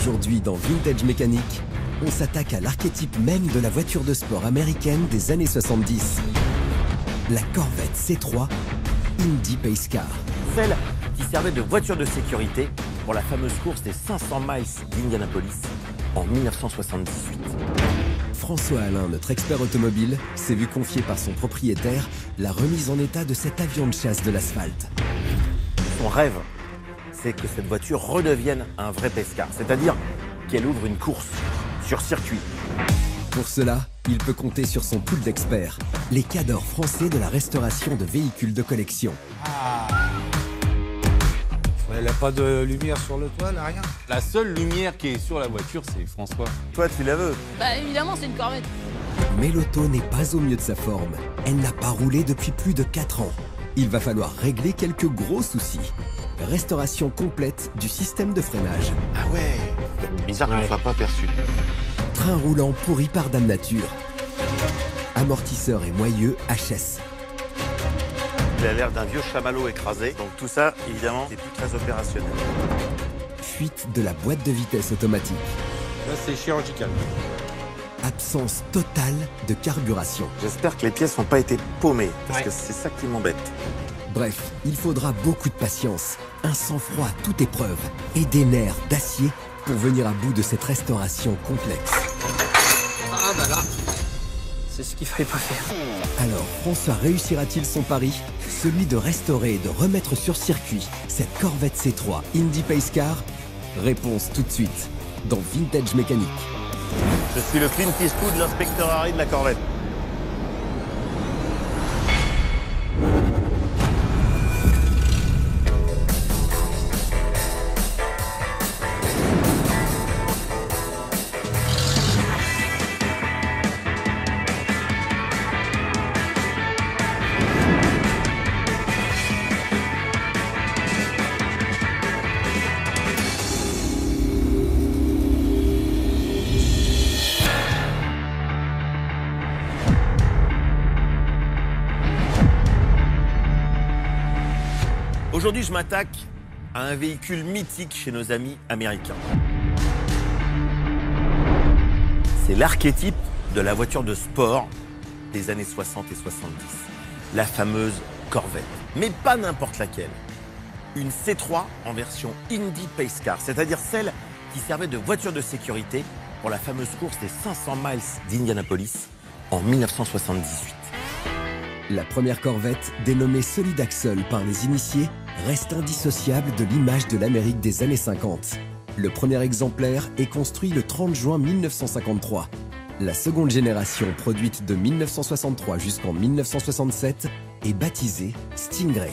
Aujourd'hui, dans Vintage Mécanique, on s'attaque à l'archétype même de la voiture de sport américaine des années 70. La Corvette C3 Indy Pace Car. Celle qui servait de voiture de sécurité pour la fameuse course des 500 miles d'Indianapolis en 1978. François Alain, notre expert automobile, s'est vu confier par son propriétaire la remise en état de cet avion de chasse de l'asphalte. Son rêve, c'est que cette voiture redevienne un vrai pace car, c'est-à-dire qu'elle ouvre une course sur circuit. Pour cela, il peut compter sur son pool d'experts, les cadors français de la restauration de véhicules de collection. Elle n'a pas de lumière sur le toit, là, rien. La seule lumière qui est sur la voiture, c'est François. Toi, tu la veux? Bah évidemment, c'est une Corvette. Mais l'auto n'est pas au mieux de sa forme. Elle n'a pas roulé depuis plus de 4 ans. Il va falloir régler quelques gros soucis. Restauration complète du système de freinage. Ah ouais, bizarre qu'on ne soit pas perçu. Train roulant pourri par Dame Nature. Amortisseur et moyeu HS. Il a l'air d'un vieux chamallow écrasé, donc tout ça, évidemment, c'est plus très opérationnel. Fuite de la boîte de vitesse automatique. Là, c'est chirurgical. Absence totale de carburation. J'espère que les pièces n'ont pas été paumées, parce que c'est ça qui m'embête. Bref, il faudra beaucoup de patience, un sang-froid à toute épreuve et des nerfs d'acier pour venir à bout de cette restauration complexe. Ah bah là, c'est ce qu'il fallait pas faire. Alors, François réussira-t-il son pari? Celui de restaurer et de remettre sur circuit cette Corvette C3 Indy Pace Car? Réponse tout de suite, dans Vintage Mécanique. Je suis le Clint Eastwood, l'inspecteur Harry de la Corvette. Aujourd'hui, je m'attaque à un véhicule mythique chez nos amis américains. C'est l'archétype de la voiture de sport des années 60 et 70. La fameuse Corvette. Mais pas n'importe laquelle. Une C3 en version Indy Pace Car, c'est-à-dire celle qui servait de voiture de sécurité pour la fameuse course des 500 miles d'Indianapolis en 1978. La première Corvette, dénommée Solid Axle par les initiés, reste indissociable de l'image de l'Amérique des années 50. Le premier exemplaire est construit le 30 juin 1953. La seconde génération, produite de 1963 jusqu'en 1967, est baptisée Stingray.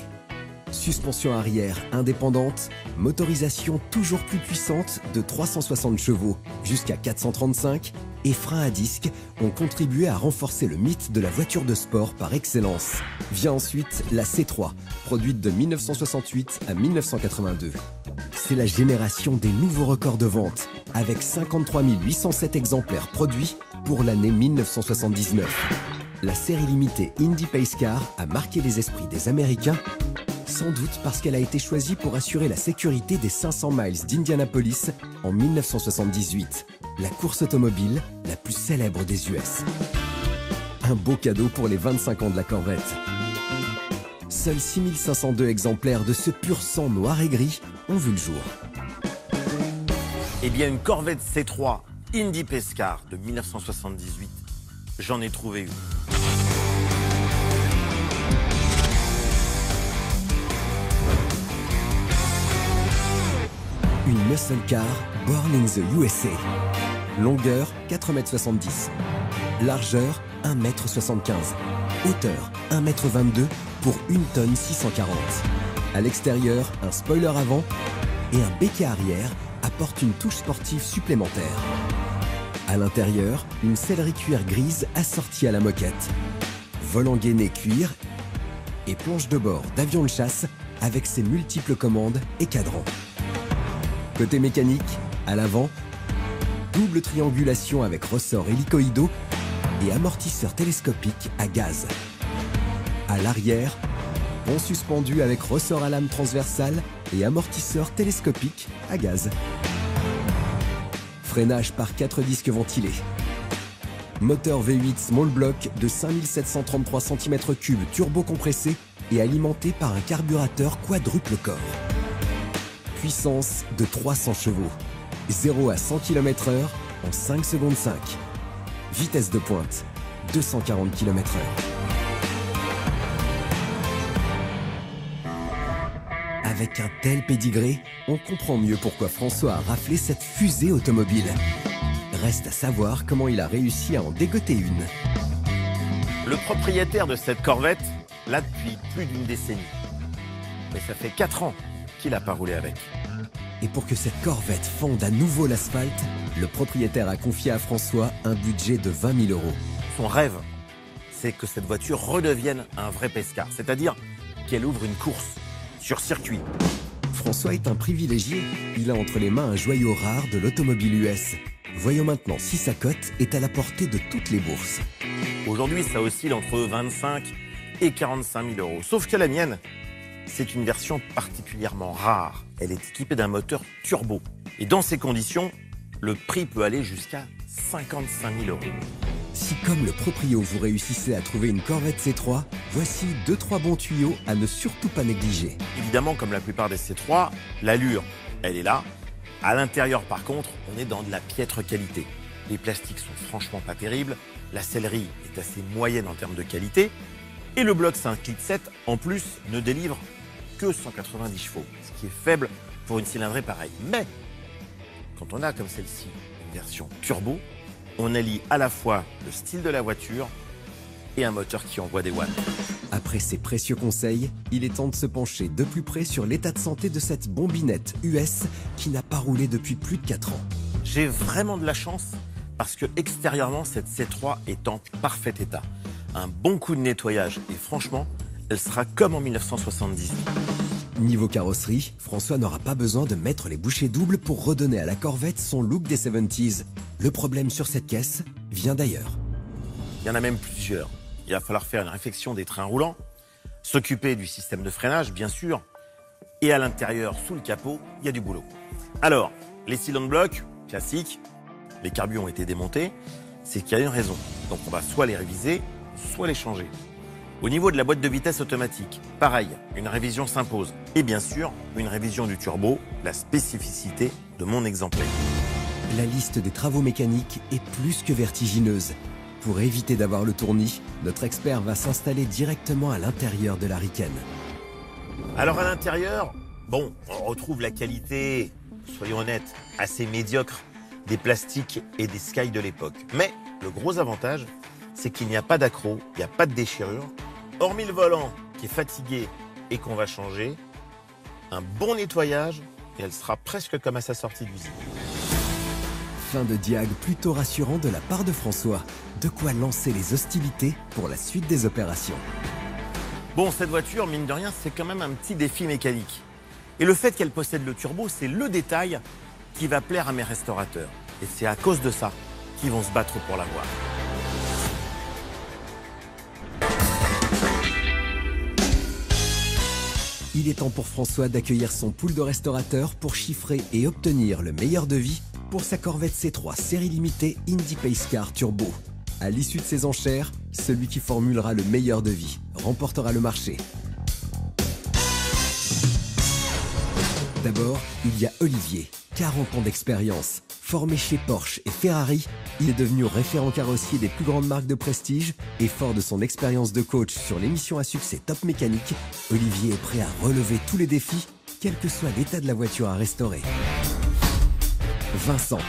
Suspension arrière indépendante, motorisation toujours plus puissante de 360 chevaux jusqu'à 435 et freins à disque ont contribué à renforcer le mythe de la voiture de sport par excellence. Vient ensuite la C3, produite de 1968 à 1982. C'est la génération des nouveaux records de vente, avec 53 807 exemplaires produits pour l'année 1979. La série limitée Indy Pace Car a marqué les esprits des Américains, sans doute parce qu'elle a été choisie pour assurer la sécurité des 500 miles d'Indianapolis en 1978, la course automobile la plus célèbre des US. Un beau cadeau pour les 25 ans de la Corvette. Seuls 6502 exemplaires de ce pur sang noir et gris ont vu le jour. Eh bien, une Corvette C3 Indy Pace Car de 1978, j'en ai trouvé une. Une muscle car born in the USA. Longueur 4,70 m. Largeur 1,75 m. Hauteur 1,22 m pour 1 tonne 640. À l'extérieur, un spoiler avant et un béquet arrière apportent une touche sportive supplémentaire. À l'intérieur, une sellerie cuir grise assortie à la moquette. Volant gainé cuir et planche de bord d'avion de chasse avec ses multiples commandes et cadrans. Côté mécanique, à l'avant, double triangulation avec ressort hélicoïdaux et amortisseur télescopique à gaz. À l'arrière, pont suspendu avec ressort à lame transversale et amortisseur télescopique à gaz. Freinage par 4 disques ventilés. Moteur V8 small block de 5733 cm3 turbo-compressé et alimenté par un carburateur quadruple corps. Puissance de 300 chevaux. 0 à 100 km/h en 5 secondes 5. Vitesse de pointe, 240 km/h. Avec un tel pédigré, on comprend mieux pourquoi François a raflé cette fusée automobile. Reste à savoir comment il a réussi à en dégoter une. Le propriétaire de cette Corvette l'a depuis plus d'une décennie. Mais ça fait 4 ans qu'il n'a pas roulé avec. Et pour que cette Corvette fonde à nouveau l'asphalte, le propriétaire a confié à François un budget de 20 000 €. Son rêve, c'est que cette voiture redevienne un vrai pescar, c'est-à-dire qu'elle ouvre une course sur circuit. François est un privilégié. Il a entre les mains un joyau rare de l'automobile US. Voyons maintenant si sa cote est à la portée de toutes les bourses. Aujourd'hui, ça oscille entre 25 et 45 000 €. Sauf que la mienne, c'est une version particulièrement rare. Elle est équipée d'un moteur turbo. Et dans ces conditions, le prix peut aller jusqu'à 55 000 €. Si comme le proprio vous réussissez à trouver une Corvette C3, voici 2-3 bons tuyaux à ne surtout pas négliger. Évidemment, comme la plupart des C3, l'allure, elle est là. À l'intérieur, par contre, on est dans de la piètre qualité. Les plastiques sont franchement pas terribles, la sellerie est assez moyenne en termes de qualité, et le bloc 5 litres 7, en plus, ne délivre que 190 chevaux, ce qui est faible pour une cylindrée pareille. Mais, quand on a comme celle-ci une version turbo, on allie à la fois le style de la voiture et un moteur qui envoie des watts. Après ces précieux conseils, il est temps de se pencher de plus près sur l'état de santé de cette bombinette US qui n'a pas roulé depuis plus de 4 ans. J'ai vraiment de la chance parce que extérieurement, cette C3 est en parfait état. Un bon coup de nettoyage et franchement, elle sera comme en 1970. Niveau carrosserie, François n'aura pas besoin de mettre les bouchées doubles pour redonner à la Corvette son look des 70s. Le problème sur cette caisse vient d'ailleurs. Il y en a même plusieurs. Il va falloir faire une réfection des trains roulants, s'occuper du système de freinage, bien sûr, et à l'intérieur, sous le capot, il y a du boulot. Alors, les cylindres blocs, classiques, les carbus ont été démontés, c'est qu'il y a une raison. Donc on va soit les réviser, soit les changer. Au niveau de la boîte de vitesse automatique, pareil, une révision s'impose. Et bien sûr, une révision du turbo, la spécificité de mon exemplaire. La liste des travaux mécaniques est plus que vertigineuse. Pour éviter d'avoir le tournis, notre expert va s'installer directement à l'intérieur de la Riken. Alors à l'intérieur, bon, on retrouve la qualité, soyons honnêtes, assez médiocre des plastiques et des Sky de l'époque. Mais le gros avantage, c'est qu'il n'y a pas d'accroc, il n'y a pas de déchirure. Hormis le volant qui est fatigué et qu'on va changer, un bon nettoyage et elle sera presque comme à sa sortie d'usine. Fin de diag plutôt rassurant de la part de François. De quoi lancer les hostilités pour la suite des opérations. Bon, cette voiture, mine de rien, c'est quand même un petit défi mécanique. Et le fait qu'elle possède le turbo, c'est le détail qui va plaire à mes restaurateurs. Et c'est à cause de ça qu'ils vont se battre pour l'avoir. Il est temps pour François d'accueillir son pool de restaurateurs pour chiffrer et obtenir le meilleur devis pour sa Corvette C3 série limitée Indy Pace Car Turbo. À l'issue de ces enchères, celui qui formulera le meilleur devis remportera le marché. D'abord, il y a Olivier, 40 ans d'expérience. Formé chez Porsche et Ferrari, il est devenu référent carrossier des plus grandes marques de prestige et fort de son expérience de coach sur l'émission à succès Top Mécanique, Olivier est prêt à relever tous les défis, quel que soit l'état de la voiture à restaurer. Vincent,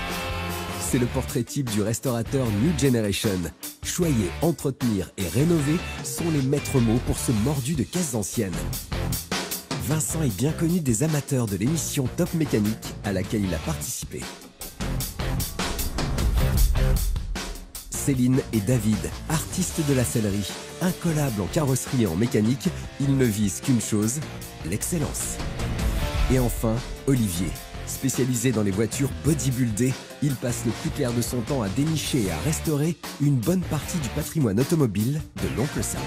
c'est le portrait type du restaurateur New Generation. Choyer, entretenir et rénover sont les maîtres mots pour ce mordu de caisses anciennes. Vincent est bien connu des amateurs de l'émission Top Mécanique à laquelle il a participé. Céline et David, artistes de la sellerie. Incollables en carrosserie et en mécanique, ils ne visent qu'une chose, l'excellence. Et enfin, Olivier. Spécialisé dans les voitures bodybuildées, il passe le plus clair de son temps à dénicher et à restaurer une bonne partie du patrimoine automobile de l'oncle Sam.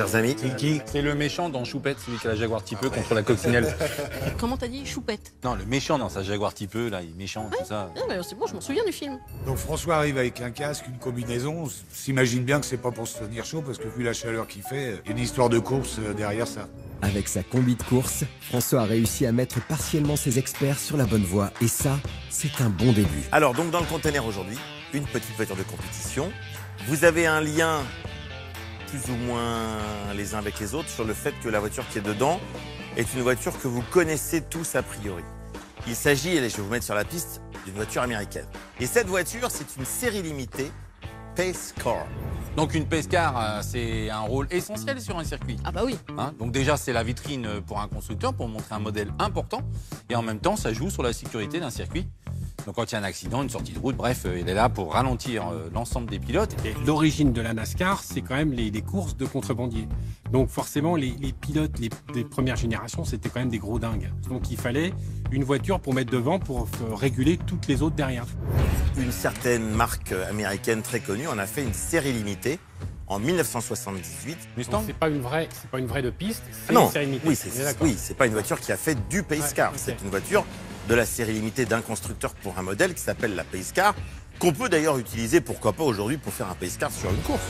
chers amis. C'est qui? C'est le méchant dans Choupette, celui qui a la Jaguar petit peu contre la coccinelle. Comment t'as dit? Choupette. Non, le méchant dans sa Jaguar petit peu, là, il est méchant, tout ça. Ah, mais c'est bon, je m'en souviens du film. Donc François arrive avec un casque, une combinaison. On s'imagine bien que c'est pas pour se tenir chaud parce que vu la chaleur qu'il fait, il y a une histoire de course derrière ça. Avec sa combi de course, François a réussi à mettre partiellement ses experts sur la bonne voie. Et ça, c'est un bon début. Alors, donc, dans le container aujourd'hui, une petite voiture de compétition. Vous avez un lien plus ou moins les uns avec les autres sur le fait que la voiture qui est dedans est une voiture que vous connaissez tous a priori. Il s'agit, et je vais vous mettre sur la piste, d'une voiture américaine. Et cette voiture, c'est une série limitée Pace Car. Donc une pace car, c'est un rôle essentiel sur un circuit. Ah bah oui. Hein, donc déjà, c'est la vitrine pour un constructeur, pour montrer un modèle important. Et en même temps, ça joue sur la sécurité d'un circuit. Donc quand il y a un accident, une sortie de route, bref, il est là pour ralentir l'ensemble des pilotes. Et l'origine de la NASCAR, c'est quand même les courses de contrebandiers. Donc forcément, les pilotes des premières générations, c'était quand même des gros dingues. Donc il fallait une voiture pour mettre devant, pour réguler toutes les autres derrière. Une certaine marque américaine très connue en a fait une série limitée en 1978. Mustang. C'est pas une vraie de piste, c'est Non, une série limitée. oui, On est d'accord. c'est pas une voiture qui a fait du Pace Car. ok. C'est une voiture de la série limitée d'un constructeur pour un modèle qui s'appelle la Pace Car, qu'on peut d'ailleurs utiliser, pourquoi pas aujourd'hui, pour faire un Pace Car sur une course.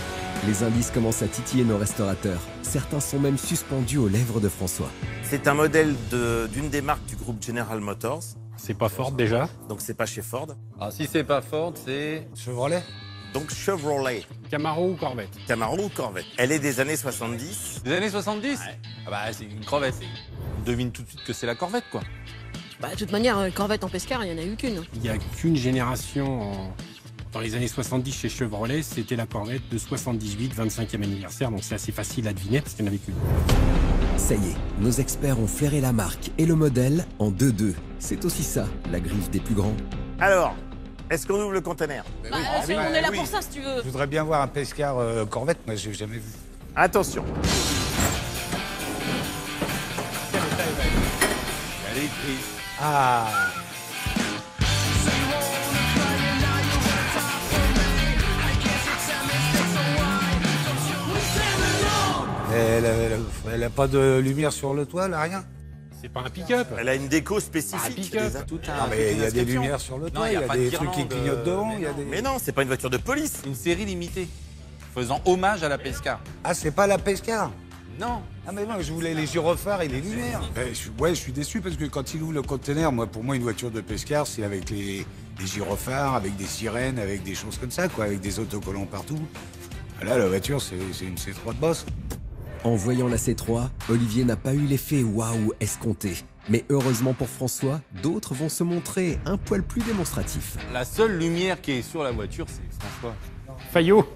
Les indices commencent à titiller nos restaurateurs. Certains sont même suspendus aux lèvres de François. C'est un modèle d'une des marques du groupe General Motors, C'est pas Ford déjà. donc c'est pas chez Ford. Ah, si c'est pas Ford, c'est... Chevrolet? Donc Chevrolet, Camaro ou Corvette. Camaro ou Corvette. Elle est des années 70. Des années 70 Ah bah, c'est une Corvette. On devine tout de suite que c'est la Corvette, quoi. Bah, de toute manière, Corvette en pescar, il n'y en a eu qu'une. Il n'y a qu'une génération dans les années 70 chez Chevrolet, c'était la Corvette de 78, 25e anniversaire. Donc c'est assez facile à deviner parce qu'il n'y en avait qu'une. Ça y est, nos experts ont flairé la marque et le modèle en 2-2. C'est aussi ça, la griffe des plus grands. Alors, est-ce qu'on ouvre le conteneur? Bah, on est là pour ça, si tu veux. Je voudrais bien voir un Pace Car Corvette, moi j'ai jamais vu. Attention. Elle est prise. Ah! Elle a pas de lumière sur le toit, là, rien? C'est pas un pick-up. Elle a une déco spécifique. pick-up. déjà. Tout Ah, mais il y a des lumières sur le toit, il y a pas de des trucs qui guirlande, clignotent devant, il y a mais des... Mais non, c'est pas une voiture de police. Une série limitée, faisant hommage à la pace car. Ah, c'est pas la Pace Car? Non. Ah, mais non, je voulais les gyrophares et les lumières. Ouais, je suis déçu parce que quand il ouvre le conteneur, pour moi, une voiture de Pace Car, c'est avec les gyrophares, avec des sirènes, avec des choses comme ça, quoi, avec des autocollants partout. Là, la voiture, c'est une C3 de boss. En voyant la C3, Olivier n'a pas eu l'effet waouh escompté. Mais heureusement pour François, d'autres vont se montrer un poil plus démonstratifs. La seule lumière qui est sur la voiture, c'est François. Fayot.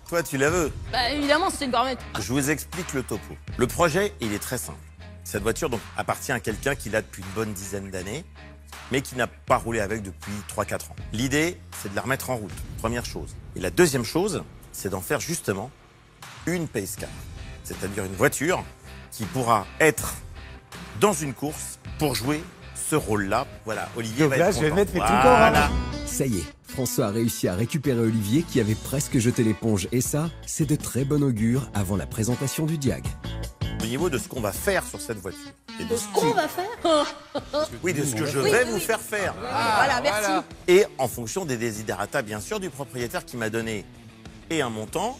Toi, tu la veux. Bah, évidemment, c'est une Corvette. Je vous explique le topo. Le projet, il est très simple. Cette voiture donc, appartient à quelqu'un qui l'a depuis une bonne dizaine d'années, mais qui n'a pas roulé avec depuis 3-4 ans. L'idée, c'est de la remettre en route, première chose. Et la deuxième chose, c'est d'en faire justement une Pace Car. C'est-à-dire une voiture qui pourra être dans une course pour jouer ce rôle-là. Voilà, Olivier Donc va là, être je vais content. mettre mes petits Voilà. Ça y est, François a réussi à récupérer Olivier qui avait presque jeté l'éponge. Et ça, c'est de très bon augure avant la présentation du Diag. Au niveau de ce qu'on va faire sur cette voiture. Et de ce On va faire. oui, de ce que je vais vous faire faire. Voilà, merci. Et en fonction des desiderata, bien sûr, du propriétaire qui m'a donné et un montant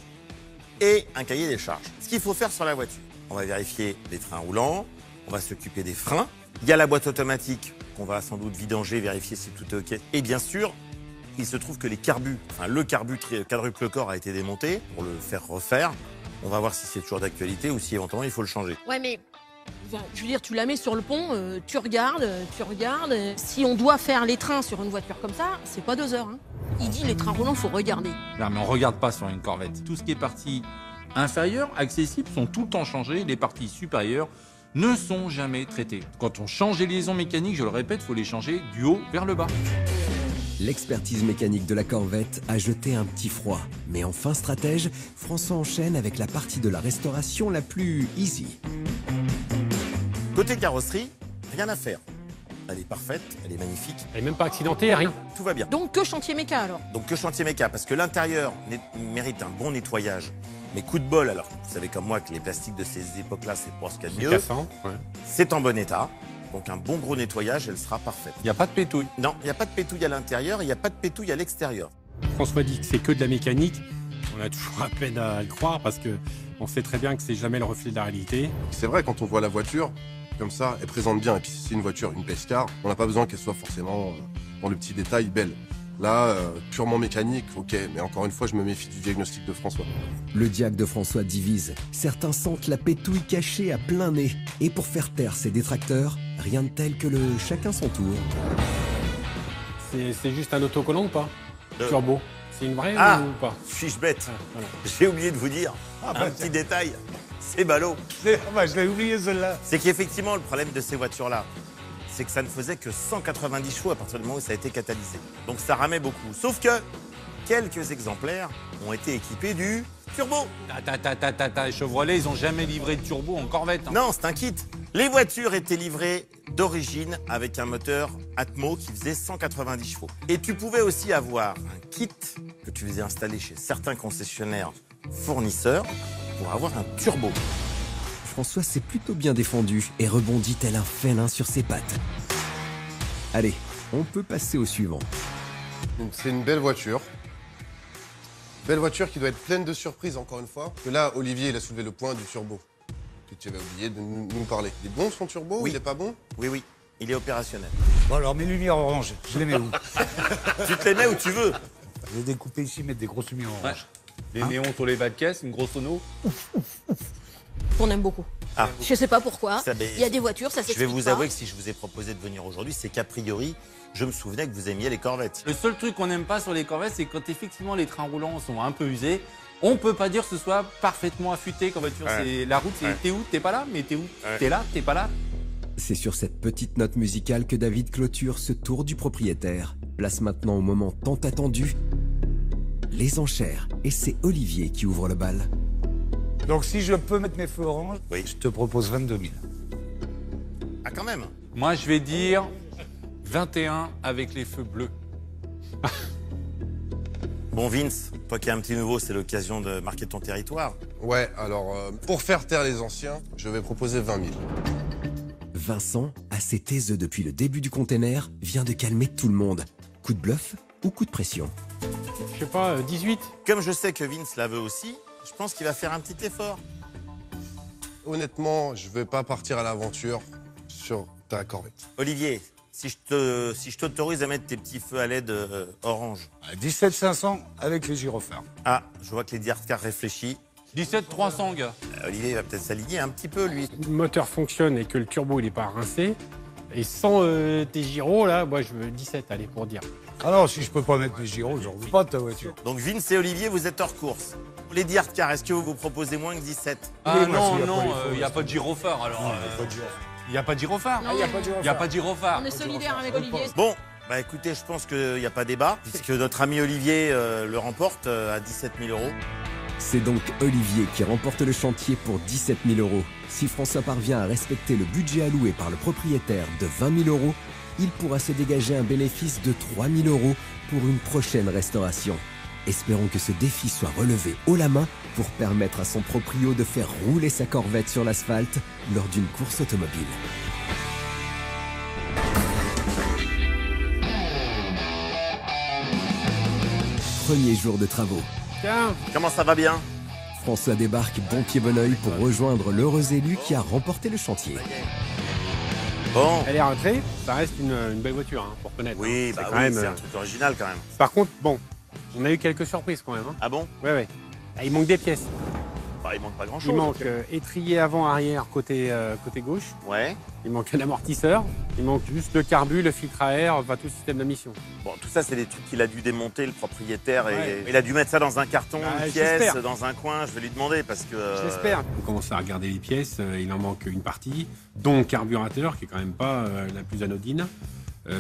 et un cahier des charges. Ce qu'il faut faire sur la voiture, on va vérifier les freins roulants, on va s'occuper des freins. Il y a la boîte automatique qu'on va sans doute vidanger, vérifier si tout est OK. Et bien sûr, il se trouve que le carbu quadruple corps a été démonté pour le faire refaire. On va voir si c'est toujours d'actualité ou si éventuellement il faut le changer. Ouais, mais je veux dire, tu la mets sur le pont, tu regardes. Si on doit faire les trains sur une voiture comme ça, c'est pas 2 heures. Hein. Il dit les trains roulants, faut regarder. Non, mais on regarde pas sur une Corvette. Tout ce qui est partie inférieure, accessible, sont tout le temps changées. Les parties supérieures ne sont jamais traitées. Quand on change les liaisons mécaniques, je le répète, il faut les changer du haut vers le bas. L'expertise mécanique de la Corvette a jeté un petit froid. Mais en fin stratège, François enchaîne avec la partie de la restauration la plus easy. Côté carrosserie, rien à faire. Elle est parfaite, elle est magnifique, Elle est même pas accidentée, rien. tout va bien. Donc que chantier méca alors. Donc que chantier méca, parce que l'intérieur mérite un bon nettoyage Mais coup de bol, alors vous savez comme moi que les plastiques de ces époques-là, c'est pour ce qu'il y a de mieux. Cassant, ouais. C'est en bon état, donc un bon gros nettoyage, elle sera parfaite. Il n'y a pas de pétouille. Non, il n'y a pas de pétouille à l'intérieur, il n'y a pas de pétouille à l'extérieur. François dit que c'est que de la mécanique. On a toujours à peine à le croire parce que on sait très bien que c'est jamais le reflet de la réalité. C'est vrai, quand on voit la voiture, comme ça, elle présente bien. Et puis si c'est une voiture, une Pescar, on n'a pas besoin qu'elle soit forcément, dans le petit détail, belle. Là, purement mécanique, ok, mais encore une fois, je me méfie du diagnostic de François. Le diag de François divise. Certains sentent la pétouille cachée à plein nez. Et pour faire taire ses détracteurs, rien de tel que le chacun son tour. C'est juste un autocollant ou pas? Turbo. C'est une vraie Ah, ou pas? suis-je bête? Voilà. J'ai oublié de vous dire un petit détail, c'est ballot. Je l'ai oublié celle-là. C'est qu'effectivement, le problème de ces voitures-là, c'est que ça ne faisait que 190 chevaux à partir du moment où ça a été catalysé. Donc ça ramait beaucoup. Sauf que quelques exemplaires ont été équipés du turbo. Chevrolet, ils n'ont jamais livré de turbo en Corvette. Hein. Non, c'est un kit. Les voitures étaient livrées d'origine avec un moteur Atmo qui faisait 190 chevaux. Et tu pouvais aussi avoir un kit que tu faisais installer chez certains concessionnaires fournisseurs pour avoir un turbo. François s'est plutôt bien défendu et rebondit tel un félin sur ses pattes. Allez, on peut passer au suivant. C'est une belle voiture. Belle voiture qui doit être pleine de surprises, encore une fois. Que là, Olivier, il a soulevé le point du turbo. Que tu avais oublié de nous parler. Il est bon son turbo? Oui. Il est pas bon? Oui, oui, il est opérationnel. Bon alors, mes lumières oranges, je les mets où? Tu te les mets où tu veux. Je vais découper ici, mettre des grosses lumières oranges. Les néons sur les bas de caisse, une grosse sono. On aime beaucoup. Ah. Je sais pas pourquoi. Ça, mais Il y a des voitures, ça Je s'explique vais vous pas. avouer que si je vous ai proposé de venir aujourd'hui, c'est qu'a priori, je me souvenais que vous aimiez les Corvettes. Le seul truc qu'on n'aime pas sur les Corvettes, c'est quand effectivement les trains roulants sont un peu usés. On peut pas dire que ce soit parfaitement affûté comme voiture. Ouais. C'est la route, c'est Ouais. t'es où? T'es pas là, mais t'es où? Ouais. T'es là, t'es pas là. C'est sur cette petite note musicale que David clôture ce tour du propriétaire. Place maintenant au moment tant attendu, les enchères. Et c'est Olivier qui ouvre le bal. Donc si je peux mettre mes feux oranges, Oui. je te propose 22 000. Ah, quand même. Moi, je vais dire 21 avec les feux bleus. Bon, Vince, toi qui es un petit nouveau, c'est l'occasion de marquer ton territoire. Ouais, alors, pour faire taire les anciens, je vais proposer 20 000. Vincent, assez taiseux depuis le début du container, vient de calmer tout le monde. Coup de bluff ou coup de pression? Je sais pas, 18? Comme je sais que Vince la veut aussi, je pense qu'il va faire un petit effort. Honnêtement, je vais pas partir à l'aventure sur ta Corvette. Olivier, si je t'autorise à mettre tes petits feux à LED orange. 17 500 avec les gyrophares. Ah, je vois que les Car réfléchit. 17 300, gars. Olivier va peut-être s'aligner un petit peu, lui. Le moteur fonctionne et que le turbo il est pas rincé. Et sans tes gyros là, moi je veux 17, allez, pour dire. Ah non, si je peux pas mettre mes gyros, j'en veux pas de ta voiture. Donc Vince et Olivier, vous êtes hors course. Les Car, est-ce que vous proposez moins que 17? Ah Oui, moi, non, s'il y a non, pas les feux, il n'y a pas de gyrophare alors. Il n'y a pas de gyrophare. Non, Il n'y a pas de gyrophare. Il n'y a pas de gyrophare. On est solidaires avec Olivier. Bon, bah écoutez, je pense qu'il n'y a pas débat, puisque notre ami Olivier le remporte à 17 000 €. C'est donc Olivier qui remporte le chantier pour 17 000 €. Si François parvient à respecter le budget alloué par le propriétaire de 20 000 €, il pourra se dégager un bénéfice de 3 000 € pour une prochaine restauration. Espérons que ce défi soit relevé haut la main pour permettre à son proprio de faire rouler sa Corvette sur l'asphalte lors d'une course automobile. Premier jour de travaux. Tiens, Comment ça va bien? François débarque bon pied bon oeil pour rejoindre l'heureux élu qui a remporté le chantier. Bon, elle est rentrée, ça reste une belle voiture, hein, pour connaître. oui, hein. bah C'est quand oui, même, c'est un truc original quand même. Par contre, bon, on a eu quelques surprises quand même. Hein. Ah bon? Ouais. Ah, il manque des pièces. Bah, il manque pas grand Il chose. manque étrier avant-arrière côté gauche. Ouais. Il manque un amortisseur. Il manque juste le carbu, le filtre à air, enfin tout le système de mission. Bon, tout ça, c'est des trucs qu'il a dû démonter, le propriétaire. Et Ouais. il a dû mettre ça dans un carton, Ah, une pièce, j'espère. dans un coin. Je vais lui demander parce que. J'espère. On commence à regarder les pièces. Il en manque une partie, dont le carburateur, qui est quand même pas la plus anodine.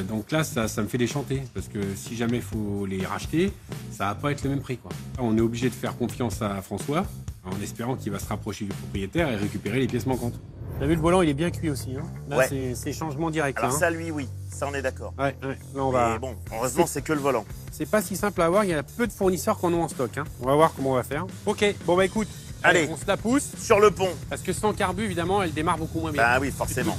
Donc là, ça me fait déchanter, parce que si jamais il faut les racheter, ça va pas être le même prix, quoi. On est obligé de faire confiance à François, en espérant qu'il va se rapprocher du propriétaire et récupérer les pièces manquantes. T'as vu, le volant, il est bien cuit aussi. Hein. Là, Ouais. c'est changement direct. Alors hein. ça, lui, oui. Ça, on est d'accord. Ouais. Là, on Mais va. bon, heureusement, c'est que le volant. C'est pas si simple à avoir. Il y a peu de fournisseurs qu'on a en stock. Hein. On va voir comment on va faire. Ok. Bon bah écoute, Allez, on se la pousse. sur le pont. Parce que sans carbu, évidemment, elle démarre beaucoup moins bien. Bah oui, forcément.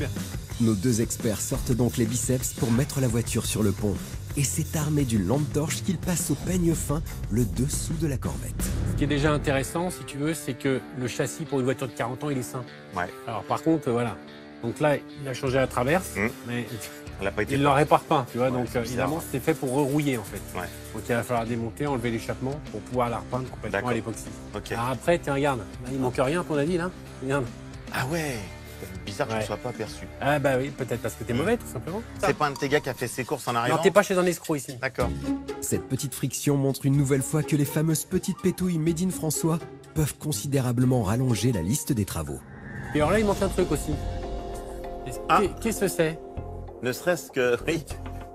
Nos deux experts sortent donc les biceps pour mettre la voiture sur le pont. Et c'est armé d'une lampe torche qu'ils passent au peigne fin le dessous de la Corvette. Ce qui est déjà intéressant, si tu veux, c'est que le châssis pour une voiture de 40 ans, il est simple. Ouais. Alors par contre, voilà. Donc là, il a changé la traverse, mais Elle a pas été il ne la répare pas, tu vois. Donc c'est évidemment, c'est fait pour rerouiller en fait. Ouais. Donc il va falloir démonter, enlever l'échappement pour pouvoir la repeindre complètement D'accord. à l'époxy. Ok. Alors après, tiens, regarde, là, il manque rien à ton avis là. Regarde. Ah ouais. C'est bizarre que Ouais. tu sois pas aperçu. Ah bah oui, peut-être parce que t'es mauvais tout simplement. C'est pas un de tes gars qui a fait ses courses en arrivant? Non, t'es pas chez un escroc ici. D'accord. Cette petite friction montre une nouvelle fois que les fameuses petites pétouilles Made in François peuvent considérablement rallonger la liste des travaux. Et alors là, il manque un truc aussi. Qu'est-ce que c'est? Ne serait-ce que... Oui.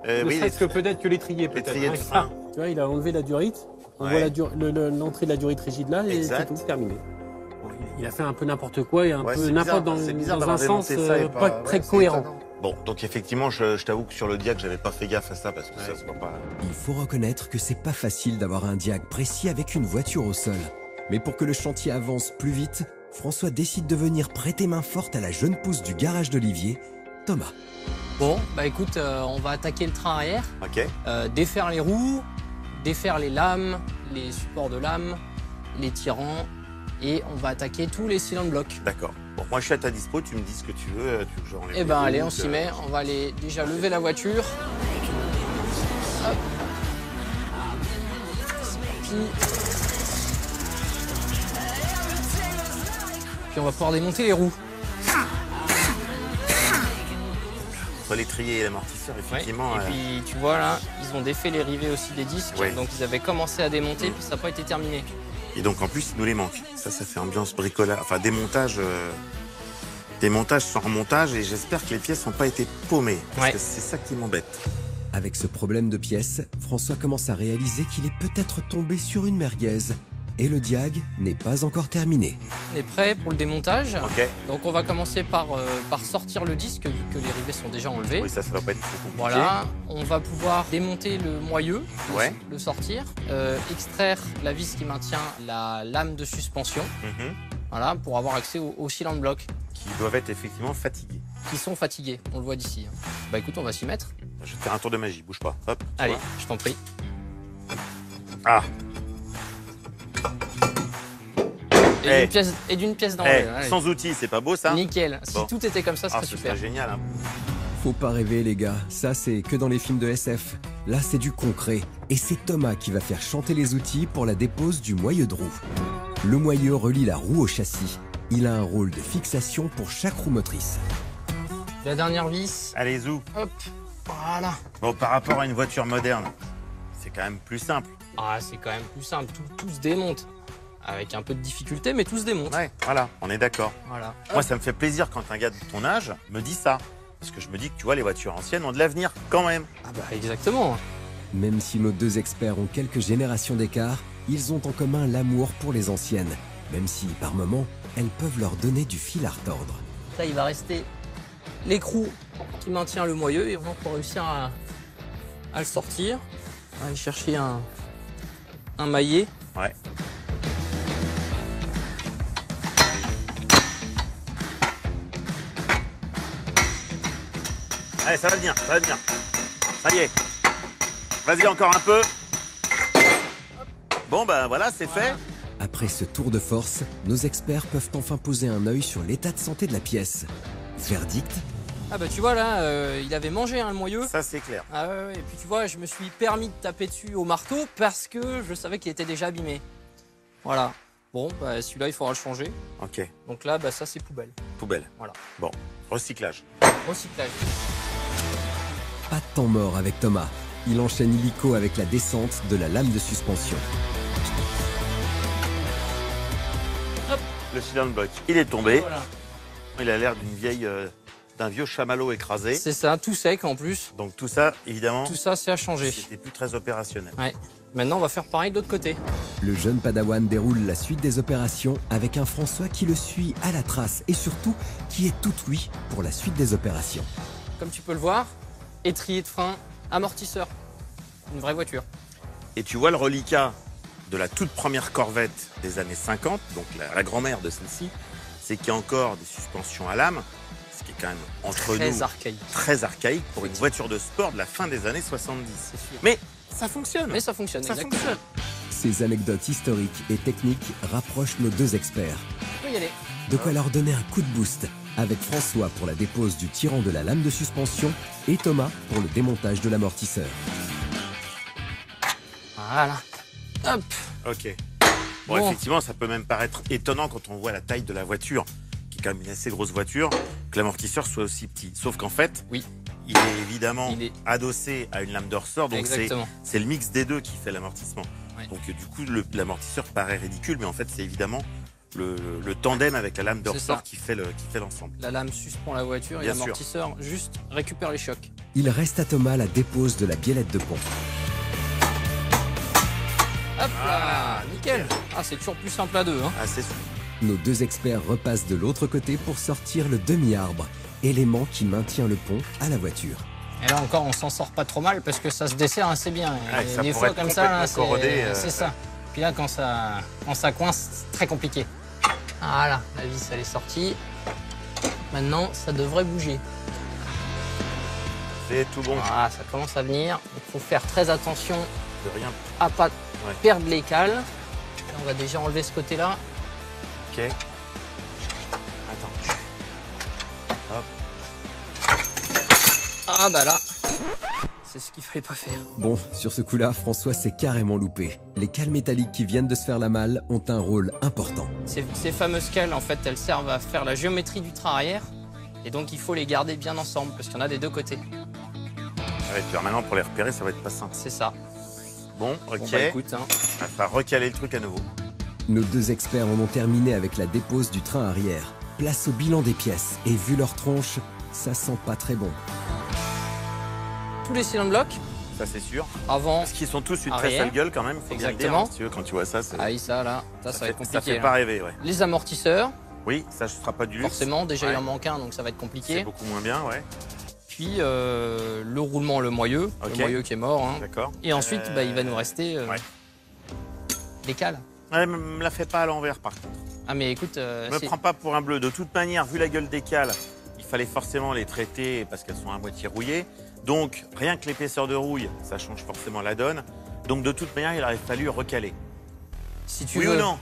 Ne oui, serait-ce que peut-être que l'étrier, peut-être. L'étrier de Ouais, frein. ça. Tu vois, il a enlevé la durite. On Ouais. voit l'entrée de la durite rigide là, et Exact. c'est tout, terminé. Bon, il a fait un peu n'importe quoi et un Ouais, peu c'est n'importe bizarre, dans, c'est bizarre dans un d'avoir sens démonté ça et pas très cohérent. Bon, donc effectivement, je t'avoue que sur le diag, j'avais pas fait gaffe à ça parce que ça se voit pas. Il faut reconnaître que c'est pas facile d'avoir un diag précis avec une voiture au sol. Mais pour que le chantier avance plus vite, François décide de venir prêter main forte à la jeune pousse du garage d'Olivier, Thomas. Bon, bah écoute, on va attaquer le train arrière, Ok. défaire les roues, défaire les lames, les supports de lames, les tirants, et on va attaquer tous les cylindres blocs. D'accord. Bon, moi je suis à ta dispo, tu me dis ce que tu veux, tu veux que je renlève Eh les ben roues, allez, on que- s'y met, on va aller déjà lever la voiture. Hop. Puis on va pouvoir démonter les roues. Entre l'étrier et l'amortisseur, Ouais. effectivement. Et puis tu vois là, ils ont défait les rivets aussi des disques, Ouais. donc ils avaient commencé à démonter, puis ça n'a pas été terminé. Et donc en plus, il nous les manque. Ça fait ambiance bricolage, enfin démontage, démontage sans remontage. Et j'espère que les pièces n'ont pas été paumées. Parce Ouais. que c'est ça qui m'embête. Avec ce problème de pièces, François commence à réaliser qu'il est peut-être tombé sur une merguez. Et le diag n'est pas encore terminé. On est prêt pour le démontage. Ok. Donc on va commencer par sortir le disque, vu que les rivets sont déjà enlevés. Oui, ça va pas être trop compliqué. Voilà, on va pouvoir démonter le moyeu, Ouais. le sortir, extraire la vis qui maintient la lame de suspension, Mhm. voilà, pour avoir accès au cylindre bloc, Qui doivent être effectivement fatigués. qui sont fatigués, on le voit d'ici. Bah écoute, on va s'y mettre. Je vais te faire un tour de magie, bouge pas. Hop. tu Allez, vois. je t'en prie. Ah. Et Eh. d'une pièce Eh, d'enlever. allez. sans outils, c'est pas beau ça? Nickel. Si Bon. tout était comme ça, ce Ah, serait ce super. serait génial. Hein. Faut pas rêver les gars, ça c'est que dans les films de SF. Là c'est du concret. Et c'est Thomas qui va faire chanter les outils pour la dépose du moyeu de roue. Le moyeu relie la roue au châssis. Il a un rôle de fixation pour chaque roue motrice. La dernière vis, Allez, zou. hop, voilà. Bon, par rapport à une voiture moderne, c'est quand même plus simple. Ah, c'est quand même plus simple, tout se démonte. Avec un peu de difficulté, mais tout se démonte. Ouais, voilà, on est d'accord. Voilà. Moi, ça me fait plaisir quand un gars de ton âge me dit ça. Parce que je me dis que, tu vois, les voitures anciennes ont de l'avenir quand même. Ah bah exactement. Même si nos deux experts ont quelques générations d'écart, ils ont en commun l'amour pour les anciennes. Même si, par moments, elles peuvent leur donner du fil à retordre. Là, il va rester l'écrou qui maintient le moyeu et on va pouvoir réussir à le sortir. On va aller chercher un maillet. Ouais. Allez, ça va venir, ça va venir. Ça y est. Vas-y, encore un peu. Bon, ben voilà, c'est fait. Après ce tour de force, nos experts peuvent enfin poser un œil sur l'état de santé de la pièce. Verdict, Ah bah tu vois là, il avait mangé le moyeu. Ça, c'est clair. Ah ouais, et puis tu vois, je me suis permis de taper dessus au marteau parce que je savais qu'il était déjà abîmé. Voilà. Bon, bah celui-là, il faudra le changer. Ok, Donc là, bah ça, c'est poubelle. poubelle. Voilà. Bon, recyclage. Recyclage. pas de temps mort avec Thomas. Il enchaîne illico avec la descente de la lame de suspension. Le cylindre bloc, il est tombé. Voilà. Il a l'air d'un vieux chamallow écrasé. C'est ça, tout sec en plus. Donc tout ça, évidemment, Tout ça, c'est à changer. c'était plus très opérationnel. Ouais. Maintenant, on va faire pareil de l'autre côté. Le jeune padawan déroule la suite des opérations avec un François qui le suit à la trace et surtout qui est tout oui pour la suite des opérations. Comme tu peux le voir, étrier de frein, amortisseur. Une vraie voiture. Et tu vois le reliquat de la toute première Corvette des années 50, donc la grand-mère de celle-ci, c'est qu'il y a encore des suspensions à lame, ce qui est quand même entre nous très archaïque pour une voiture de sport de la fin des années 70. Mais ça fonctionne. Mais ça fonctionne, exactement. Ces anecdotes historiques et techniques rapprochent nos deux experts. On peut y aller. De quoi leur donner un coup de boost, avec François pour la dépose du tirant de la lame de suspension et Thomas pour le démontage de l'amortisseur. Voilà. Hop. Ok. Bon, effectivement, ça peut même paraître étonnant quand on voit la taille de la voiture, qui est quand même une assez grosse voiture, que l'amortisseur soit aussi petit. Sauf qu'en fait, il est évidemment adossé à une lame de ressort, donc c'est le mix des deux qui fait l'amortissement. Ouais. Donc du coup, l'amortisseur paraît ridicule, mais en fait, c'est évidemment le tandem avec la lame de ressort qui fait l'ensemble. La lame suspend la voiture et l'amortisseur juste récupère les chocs. Il reste à Thomas la dépose de la biellette de pont. Hop là, nickel. Ah, c'est toujours plus simple à deux. Hein. Ah, c'est sûr. Nos deux experts repassent de l'autre côté pour sortir le demi-arbre, élément qui maintient le pont à la voiture. Et là encore, on s'en sort pas trop mal parce que ça se desserre assez bien. Et des fois comme ça, c'est ça. Puis là, quand ça coince, c'est très compliqué. Voilà, la vis, elle est sortie. Maintenant, ça devrait bouger. C'est tout bon. Ah, ça commence à venir. Il faut faire très attention à pas perdre les cales. Là, on va déjà enlever ce côté-là. Ok. Attends. Hop. Ah bah là, c'est ce qu'il fallait pas faire. Bon, sur ce coup-là, François s'est carrément loupé. Les cales métalliques qui viennent de se faire la malle ont un rôle important. Ces fameuses cales, en fait, elles servent à faire la géométrie du train arrière. Et donc, il faut les garder bien ensemble, parce qu'il y en a des deux côtés. Ouais, puis maintenant, pour les repérer, ça va être pas simple. C'est ça. Bon, ok. Bon, bah, écoute, hein. On va recaler le truc à nouveau. Nos deux experts en ont terminé avec la dépose du train arrière. Place au bilan des pièces, et vu leur tronche, ça sent pas très bon. Tous les cylindres blocs. Ça, c'est sûr. Avant. Parce qu'ils sont tous une très sale gueule quand même. Faut exactement. Bien le dire, hein, si tu veux, quand tu vois ça, c'est. Ah oui, ça là, ça va être compliqué. Ça fait pas rêver, ouais. Les amortisseurs. Oui, ça ne sera pas du luxe. Forcément, déjà il en manque un, donc ça va être compliqué. C'est beaucoup moins bien, ouais. Puis le roulement, le moyeu. Le moyeu qui est mort. Hein. D'accord. Et ensuite, il va nous rester les cales. Ouais, me la fais pas à l'envers par contre. Ah mais écoute... me prends pas pour un bleu. De toute manière, vu la gueule des cales, il fallait forcément les traiter parce qu'elles sont à moitié rouillées. Donc, rien que l'épaisseur de rouille, ça change forcément la donne. Donc, de toute manière, il aurait fallu recaler. Si tu veux. Oui ou non?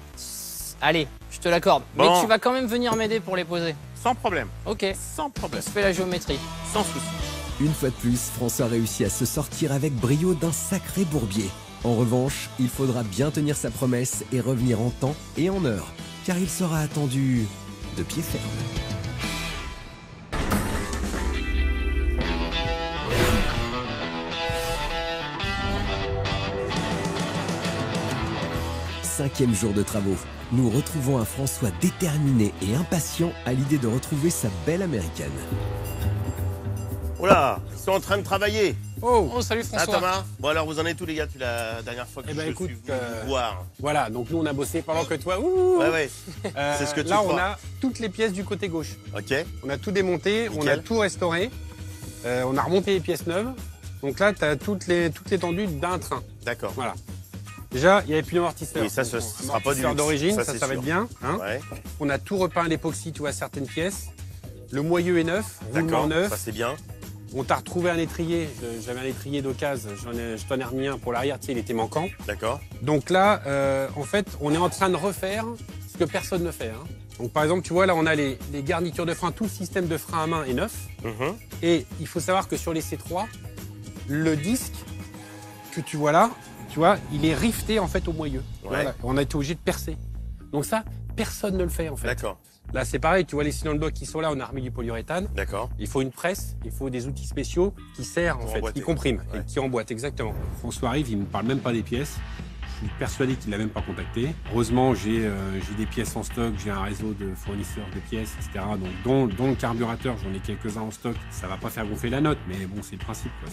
Allez, je te l'accorde. Bon. Mais tu vas quand même venir m'aider pour les poser. Sans problème. Ok. Sans problème. On se fait la géométrie. Sans souci. Une fois de plus, François réussit à se sortir avec brio d'un sacré bourbier. En revanche, il faudra bien tenir sa promesse et revenir en temps et en heure, car il sera attendu de pied ferme. Cinquième jour de travaux. Nous retrouvons un François déterminé et impatient à l'idée de retrouver sa belle américaine. Oh là, ils sont en train de travailler. Oh, salut François. Ah, Thomas. Bon alors, vous en êtes tous les gars depuis la dernière fois que je suis venu vous voir. Voilà, donc nous on a bossé pendant que toi. Ouais. C'est ce que tu là, crois. on a toutes les pièces du côté gauche. Ok. On a tout démonté, on a tout restauré. On a remonté les pièces neuves. Donc là, tu as toute l'étendue d'un train. D'accord. Voilà. Déjà, il n'y avait plus d'amortisseur. Oui, ça, ce sera pas du luxe. d'origine, ça va être bien. Hein. Ouais. On a tout repeint à l'époxy, tu vois, certaines pièces. Le moyeu est neuf, roulement neuf. Ça c'est bien. On t'a retrouvé un étrier. J'avais un étrier d'occasion, je t'en ai remis un pour l'arrière, il était manquant. D'accord. Donc là, en fait, on est en train de refaire ce que personne ne fait. Hein. Donc par exemple, tu vois, là, on a les garnitures de frein, tout le système de frein à main est neuf. Et il faut savoir que sur les C3, le disque que tu vois là, tu vois, il est rifté en fait au moyeu. Ouais. Voilà. On a été obligé de percer. Donc ça, personne ne le fait en fait. D'accord. Là, c'est pareil, tu vois les cylindres blocs qui sont là, on a remis du polyuréthane. D'accord. Il faut une presse, il faut des outils spéciaux qui serrent en fait, qui compriment et qui emboîtent, exactement. François arrive, il me parle même pas des pièces. Je suis persuadé qu'il l'a même pas contacté. Heureusement, j'ai des pièces en stock, j'ai un réseau de fournisseurs de pièces, etc. Donc, dont le carburateur, j'en ai quelques-uns en stock. Ça va pas faire gonfler la note, mais bon, c'est le principe, quoi.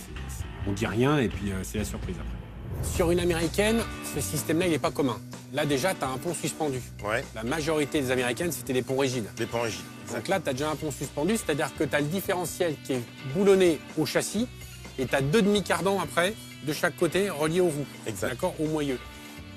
On dit rien et puis c'est la surprise après. Sur une américaine, ce système-là, il n'est pas commun. Là, déjà, tu as un pont suspendu. Ouais. La majorité des américaines, c'était des ponts rigides. Des ponts rigides. Donc là, tu as déjà un pont suspendu, c'est-à-dire que tu as le différentiel qui est boulonné au châssis et tu as 2 demi-cardans après, de chaque côté, reliés au voue. Exact. D'accord, au moyeu.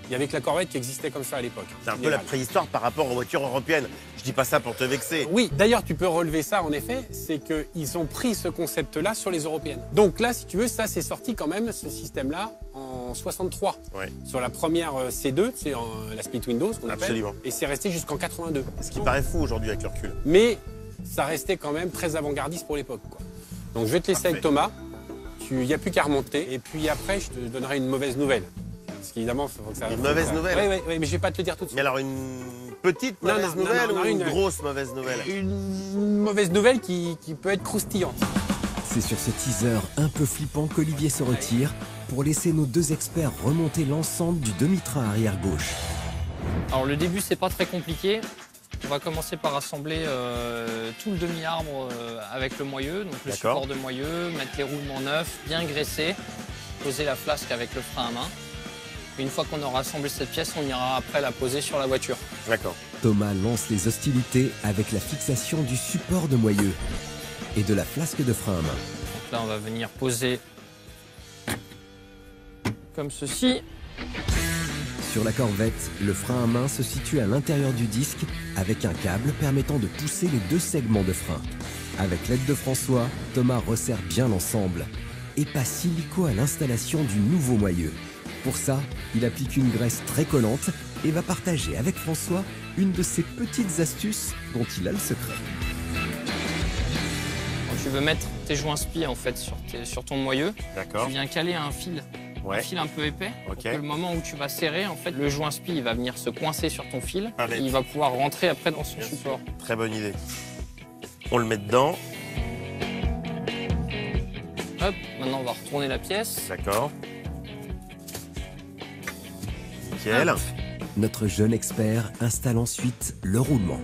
Il y avait que la Corvette qui existait comme ça à l'époque. C'est un peu la préhistoire par rapport aux voitures européennes. Je dis pas ça pour te vexer. Oui, d'ailleurs, tu peux relever ça, en effet, c'est qu'ils ont pris ce concept-là sur les européennes. Donc là, si tu veux, ça, c'est sorti quand même, ce système-là, en 63. Ouais. Sur la première C2, c'est la split window, ce qu'on appelle. Absolument. Et c'est resté jusqu'en 82. Ce qui paraît fou aujourd'hui avec le recul. Mais ça restait quand même très avant-gardiste pour l'époque, quoi. Donc je vais te laisser avec Thomas. Il n'y a plus qu'à remonter. Et puis après, je te donnerai une mauvaise nouvelle. Parce qu'évidemment, il faut que ça... Une mauvaise nouvelle? Oui, mais je ne vais pas te le dire tout de suite. Mais alors une petite mauvaise nouvelle ou une grosse mauvaise nouvelle? Une mauvaise nouvelle qui peut être croustillante. C'est sur ce teaser un peu flippant qu'Olivier se retire pour laisser nos deux experts remonter l'ensemble du demi-train arrière gauche. Alors le début, c'est pas très compliqué. On va commencer par assembler tout le demi-arbre avec le moyeu, donc le support de moyeu, mettre les roulements neufs, bien graisser, poser la flasque avec le frein à main. Une fois qu'on aura assemblé cette pièce, on ira après la poser sur la voiture. D'accord. Thomas lance les hostilités avec la fixation du support de moyeu et de la flasque de frein à main. Donc là, on va venir poser comme ceci. Sur la Corvette, le frein à main se situe à l'intérieur du disque avec un câble permettant de pousser les deux segments de frein. Avec l'aide de François, Thomas resserre bien l'ensemble et passe illico à l'installation du nouveau moyeu. Pour ça, il applique une graisse très collante et va partager avec François une de ses petites astuces dont il a le secret. Quand tu veux mettre tes joints spi en fait sur ton moyeu, D'accord. tu viens caler un fil. Un fil un peu épais, pour que le moment où tu vas serrer, en fait, le joint spi il va venir se coincer sur ton fil et il va pouvoir rentrer après dans son support. Très bonne idée. On le met dedans. Hop, maintenant on va retourner la pièce. D'accord. Nickel. Notre jeune expert installe ensuite le roulement.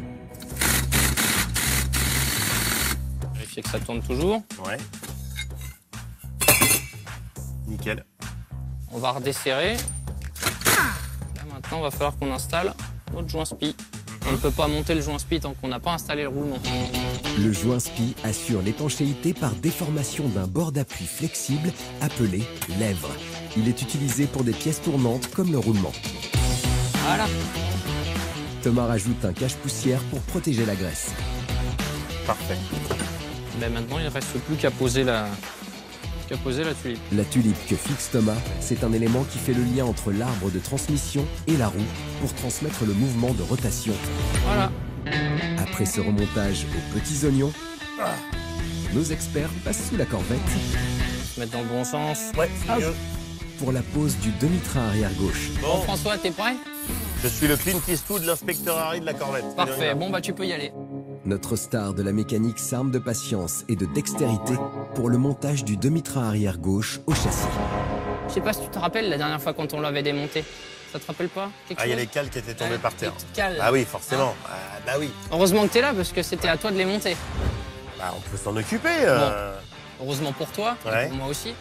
Vérifier que ça tourne toujours. Ouais. Nickel. On va redesserrer. Là maintenant, il va falloir qu'on installe notre joint spi. On ne peut pas monter le joint spi tant qu'on n'a pas installé le roulement. Le joint spi assure l'étanchéité par déformation d'un bord d'appui flexible appelé lèvre. Il est utilisé pour des pièces tournantes comme le roulement. Voilà. Thomas rajoute un cache-poussière pour protéger la graisse. Parfait. Ben maintenant, il ne reste plus qu'à poser la tulipe. La tulipe que fixe Thomas, c'est un élément qui fait le lien entre l'arbre de transmission et la roue pour transmettre le mouvement de rotation. Voilà. Après ce remontage aux petits oignons, nos experts passent sous la Corvette. Se mettre dans le bon sens. Ouais, c'est mieux. Pour la pose du demi-train arrière gauche. Bon, François, t'es prêt? Je suis le Clint Eastwood de l'inspecteur Harry de la Corvette. Parfait. Bon, bah tu peux y aller. Notre star de la mécanique s'arme de patience et de dextérité pour le montage du demi-train arrière gauche au châssis. Je sais pas si tu te rappelles la dernière fois quand on l'avait démonté. Ça te rappelle pas quelque chose? Il y a les cales qui étaient tombées par terre. Cales. Ah oui, forcément. Bah oui. Heureusement que t'es là parce que c'était à toi de les monter. Bah, on peut s'en occuper. Heureusement pour toi, et pour moi aussi.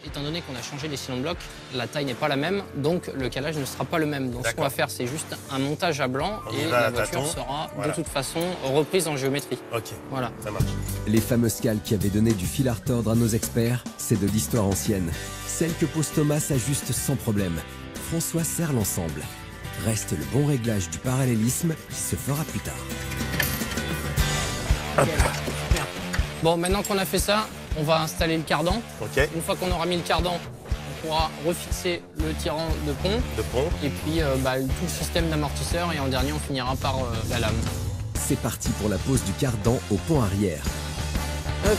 Étant donné qu'on a changé les cylindres blocs, la taille n'est pas la même, donc le calage ne sera pas le même. Donc ce qu'on va faire, c'est juste un montage à blanc et la voiture sera de toute façon reprise en géométrie. Ok, voilà. Ça marche. Les fameuses cales qui avaient donné du fil à retordre à nos experts, c'est de l'histoire ancienne. Celle que pose Thomas s'ajuste sans problème. François serre l'ensemble. Reste le bon réglage du parallélisme qui se fera plus tard. Bon, maintenant qu'on a fait ça, on va installer le cardan. Ok. Une fois qu'on aura mis le cardan, on pourra refixer le tirant de pont. Et puis tout le système d'amortisseur. Et en dernier, on finira par la lame. C'est parti pour la pose du cardan au pont arrière. Hop.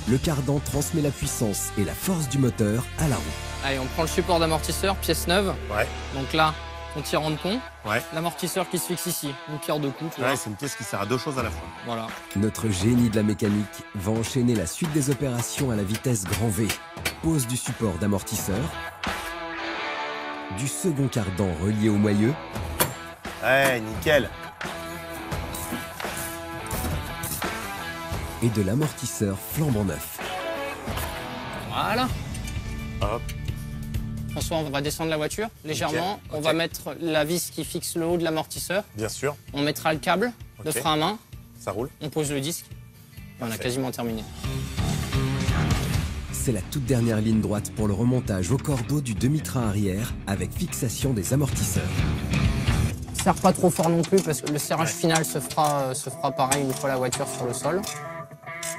Le cardan transmet la puissance et la force du moteur à la roue. Allez, on prend le support d'amortisseur, pièce neuve. Ouais. Donc là, ton tirant de pont. Ouais. L'amortisseur qui se fixe ici, une pierre de coups. Ouais, c'est une pièce qui sert à deux choses à la fois. Voilà. Notre génie de la mécanique va enchaîner la suite des opérations à la vitesse grand V. Pose du support d'amortisseur, du second cardan relié au moyeu. Ouais, nickel. Et de l'amortisseur flambant neuf. Voilà. Hop. François, on va descendre la voiture légèrement. On va mettre la vis qui fixe le haut de l'amortisseur. Bien sûr. On mettra le câble de frein à main. Ça roule. On pose le disque. Et on a quasiment terminé. C'est la toute dernière ligne droite pour le remontage au cordeau du demi-train arrière avec fixation des amortisseurs. Serre pas trop fort non plus parce que le serrage final se fera pareil une fois la voiture sur le sol.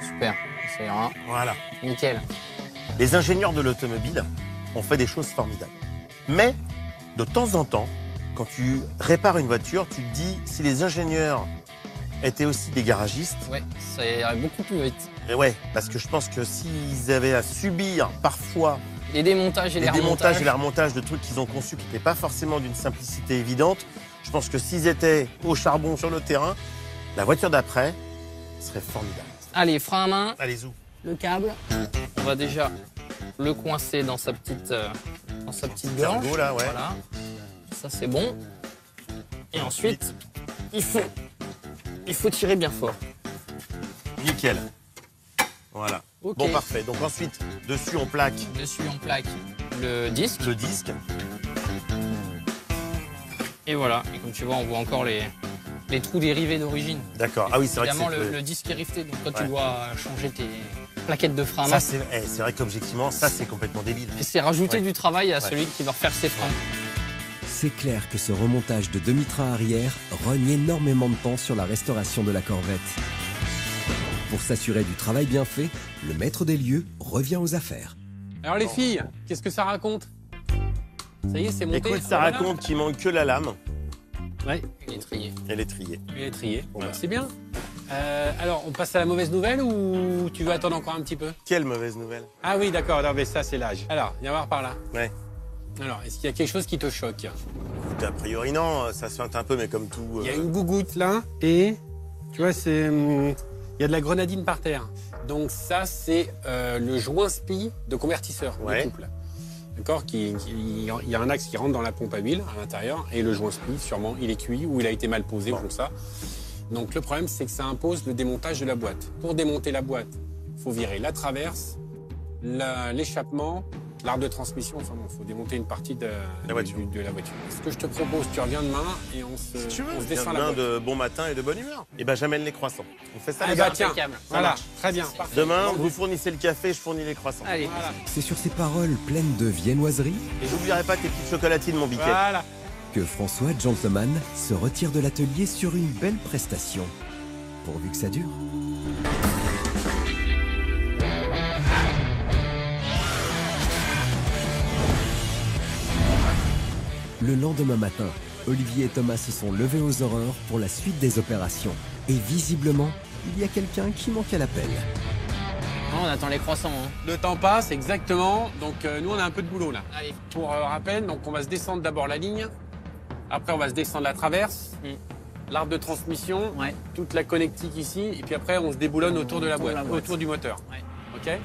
Super, ça ira. Voilà. Nickel. Les ingénieurs de l'automobile ont fait des choses formidables. Mais, de temps en temps, quand tu répares une voiture, tu te dis, si les ingénieurs étaient aussi des garagistes... Ouais, ça irait beaucoup plus vite. Et ouais, parce que je pense que s'ils avaient à subir parfois... Les démontages et les remontages de trucs qu'ils ont conçus qui n'étaient pas forcément d'une simplicité évidente, je pense que s'ils étaient au charbon sur le terrain, la voiture d'après serait formidable. Allez, frein à main. Allez, zou. Le câble. On va déjà le coincer dans sa petite gorge. Ergo, là, ouais. Voilà. Ça, c'est bon. Et ensuite, il faut tirer bien fort. Nickel. Voilà. Okay. Bon, parfait. Donc ensuite, dessus, on plaque. Dessus, on plaque le disque. Le disque. Et voilà. Et comme tu vois, on voit encore les trous dérivés d'origine. D'accord. Ah oui, c'est vrai que évidemment, le disque est rifté. Donc toi, tu dois changer tes plaquettes de frein à main. Ça, c'est vrai qu'objectivement, ça, c'est complètement débile. Et c'est rajouter du travail à celui qui va refaire ses freins. C'est clair que ce remontage de demi-train arrière rogne énormément de temps sur la restauration de la Corvette. Pour s'assurer du travail bien fait, le maître des lieux revient aux affaires. Alors les filles, qu'est-ce que ça raconte? Ça y est, c'est monté. Écoute, ça raconte qu'il manque que la lame. Ouais. Il est trié. Elle est triée. Il est trié. Bon, Voilà. bah, c'est bien. Alors, on passe à la mauvaise nouvelle ou tu veux attendre encore un petit peu? Quelle mauvaise nouvelle. Ah oui, d'accord. Non, mais ça, c'est l'âge. Alors, viens voir par là. Ouais. Alors, est-ce qu'il y a quelque chose qui te choque? Écoute, a priori, non, ça se feinte un peu, mais comme tout... Il y a une gougoute là, et tu vois, c'est... Il y a de la grenadine par terre. Donc ça, c'est le joint spi de convertisseur du couple. D'accord? Il y a un axe qui rentre dans la pompe à huile à l'intérieur, et le joint spi, sûrement, il est cuit ou il a été mal posé comme ça. Donc le problème, c'est que ça impose le démontage de la boîte. Pour démonter la boîte, il faut virer la traverse, l'échappement, l'arbre de transmission. Enfin bon, il faut démonter une partie de la voiture. Ce que je te propose, tu reviens demain et on se, si tu veux, on se descend demain la boîte. de bon matin et de bonne humeur. Et ben j'amène les croissants. On fait ça, Ah les bah gars. tiens, voilà, très bien. Demain, vous fournissez le café, je fournis les croissants. Allez. Voilà. C'est sur ces paroles pleines de viennoiserie Et j'oublierai pas tes petites chocolatines, mon biquet. Voilà. que François Gentleman se retire de l'atelier sur une belle prestation. Pourvu que ça dure. Le lendemain matin, Olivier et Thomas se sont levés aux aurores pour la suite des opérations. Et visiblement, il y a quelqu'un qui manque à l'appel. Non, on attend les croissants. Hein. Le temps passe, exactement. Donc nous, on a un peu de boulot là. Allez. Pour rappel, donc on va se descendre d'abord la ligne. Après, on va se descendre la traverse. L'arbre de transmission. Ouais. Toute la connectique ici. Et puis après, on se déboulonne autour de la boîte, boîte. autour du moteur. Ouais. OK?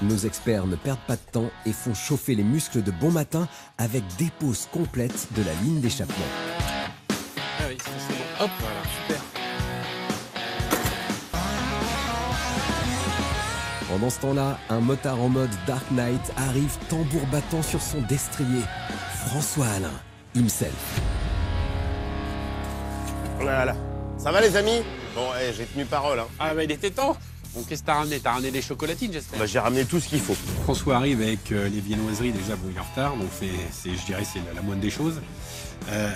Nos experts ne perdent pas de temps et font chauffer les muscles de bon matin avec dépose complète de la ligne d'échappement. Ah oui, c'est bon. Hop, voilà, super. Pendant ce temps-là, un motard en mode Dark Knight arrive tambour battant sur son destrier. François Alain, himself. Voilà. Ça va, les amis? Bon, j'ai tenu parole. Hein. Ah bah il était temps. Donc qu'est-ce que t'as ramené? T'as ramené des chocolatines, j'espère? Bah, j'ai ramené tout ce qu'il faut. François arrive avec les viennoiseries, déjà, bon, il est en retard, donc je dirais c'est la moindre des choses.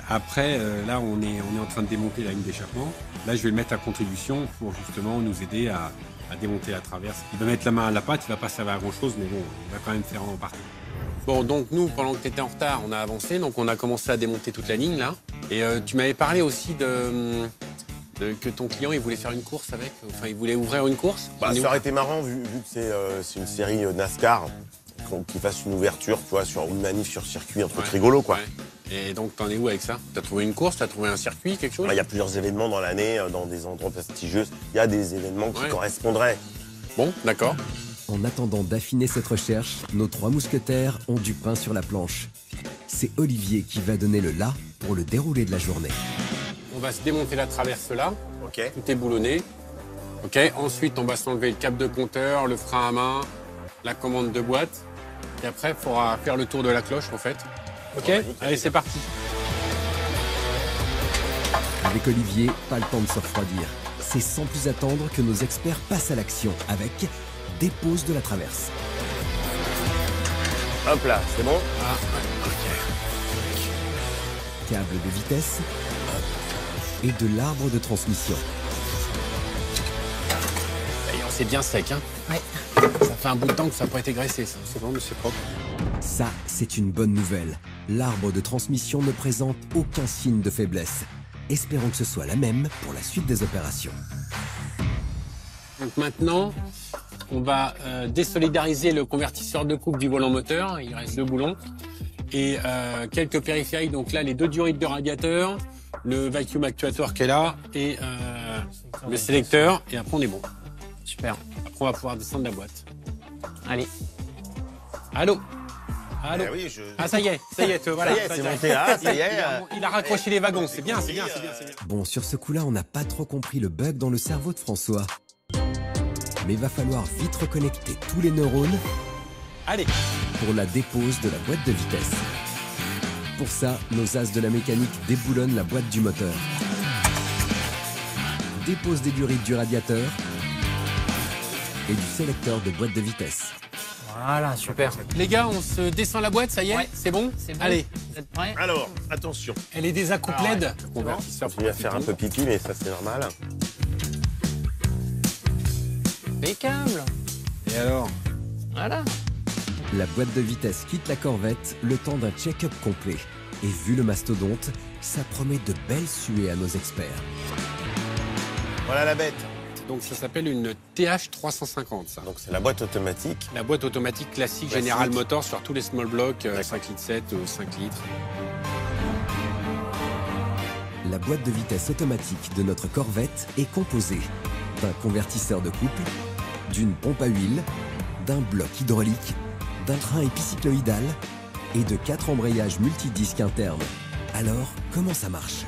Après, là, on est en train de démonter la ligne d'échappement. Là, je vais le mettre à contribution pour justement nous aider à démonter la traverse. Il va mettre la main à la pâte, il va pas servir à grand-chose, mais bon, il va quand même faire en partie. Bon, donc nous, pendant que tu étais en retard, on a avancé, donc on a commencé à démonter toute la ligne, là. Et tu m'avais parlé aussi que ton client, il voulait faire une course avec, enfin, il voulait ouvrir une course. Bah, ça aurait été marrant, vu que c'est une série NASCAR, qu'il fasse une ouverture, tu vois, sur une manif sur circuit, un truc rigolo, quoi. Ouais. Et donc, t'en es où avec ça? T'as trouvé une course? T'as trouvé un circuit, quelque chose? Il y a plusieurs événements dans l'année, dans des endroits prestigieux. Il y a des événements qui correspondraient. Bon, d'accord. En attendant d'affiner cette recherche, nos trois mousquetaires ont du pain sur la planche. C'est Olivier qui va donner le là pour le déroulé de la journée. On va se démonter la traverse là. Ok. Tout est boulonné. Ok. Ensuite, on va s'enlever le cap de compteur, le frein à main, la commande de boîte. Et après, il faudra faire le tour de la cloche, en fait. Ok. Allez, c'est parti. Avec Olivier, pas le temps de se refroidir. C'est sans plus attendre que nos experts passent à l'action avec dépose de la traverse. Hop là, c'est bon. Ah, ok. Câble de vitesse et de l'arbre de transmission. D'ailleurs, c'est bien sec, hein. Ouais. Ça fait un bout de temps que ça n'a pas été graissé, ça. C'est bon, mais c'est propre. Ça, c'est une bonne nouvelle. L'arbre de transmission ne présente aucun signe de faiblesse. Espérons que ce soit la même pour la suite des opérations. Donc maintenant, on va désolidariser le convertisseur de couple du volant moteur. Il reste 2 boulons. Et quelques périphériques. Donc là, les 2 durites de radiateur, le vacuum actuateur qui est là et le sélecteur. Et après, on est bon. Super. Après, on va pouvoir descendre la boîte. Allez. Allô? Allô? Eh oui, Ah, ça y est, voilà. Ça y est, c'est monté là, ça y est. Il a raccroché les wagons, c'est bien, c'est bien. Bon, sur ce coup-là, on n'a pas trop compris le bug dans le cerveau de François. Mais va falloir vite reconnecter tous les neurones Allez. pour la dépose de la boîte de vitesse. Pour ça, nos as de la mécanique déboulonnent la boîte du moteur. Dépose des durites du radiateur et du sélecteur de boîte de vitesse. Voilà, super. Les gars, on se descend la boîte, ça y est? Ouais. C'est bon? C'est bon. Allez. Vous êtes prêts? Alors, attention. Elle est des accoupes LED. Convertisseur. Je vais faire un peu pipi, mais ça, c'est normal. Impeccable. Et alors? Voilà. La boîte de vitesse quitte la corvette le temps d'un check-up complet. Et vu le mastodonte, ça promet de belles suées à nos experts. Voilà la bête. Donc ça s'appelle une TH350, ça. Donc, c'est la boîte automatique. La boîte automatique classique General Motors sur tous les small blocks, 5 litres 7, 5 litres. La boîte de vitesse automatique de notre Corvette est composée d'un convertisseur de couple, d'une pompe à huile, d'un bloc hydraulique, d'un train épicycloïdal et de 4 embrayages multidisques internes. Alors, comment ça marche?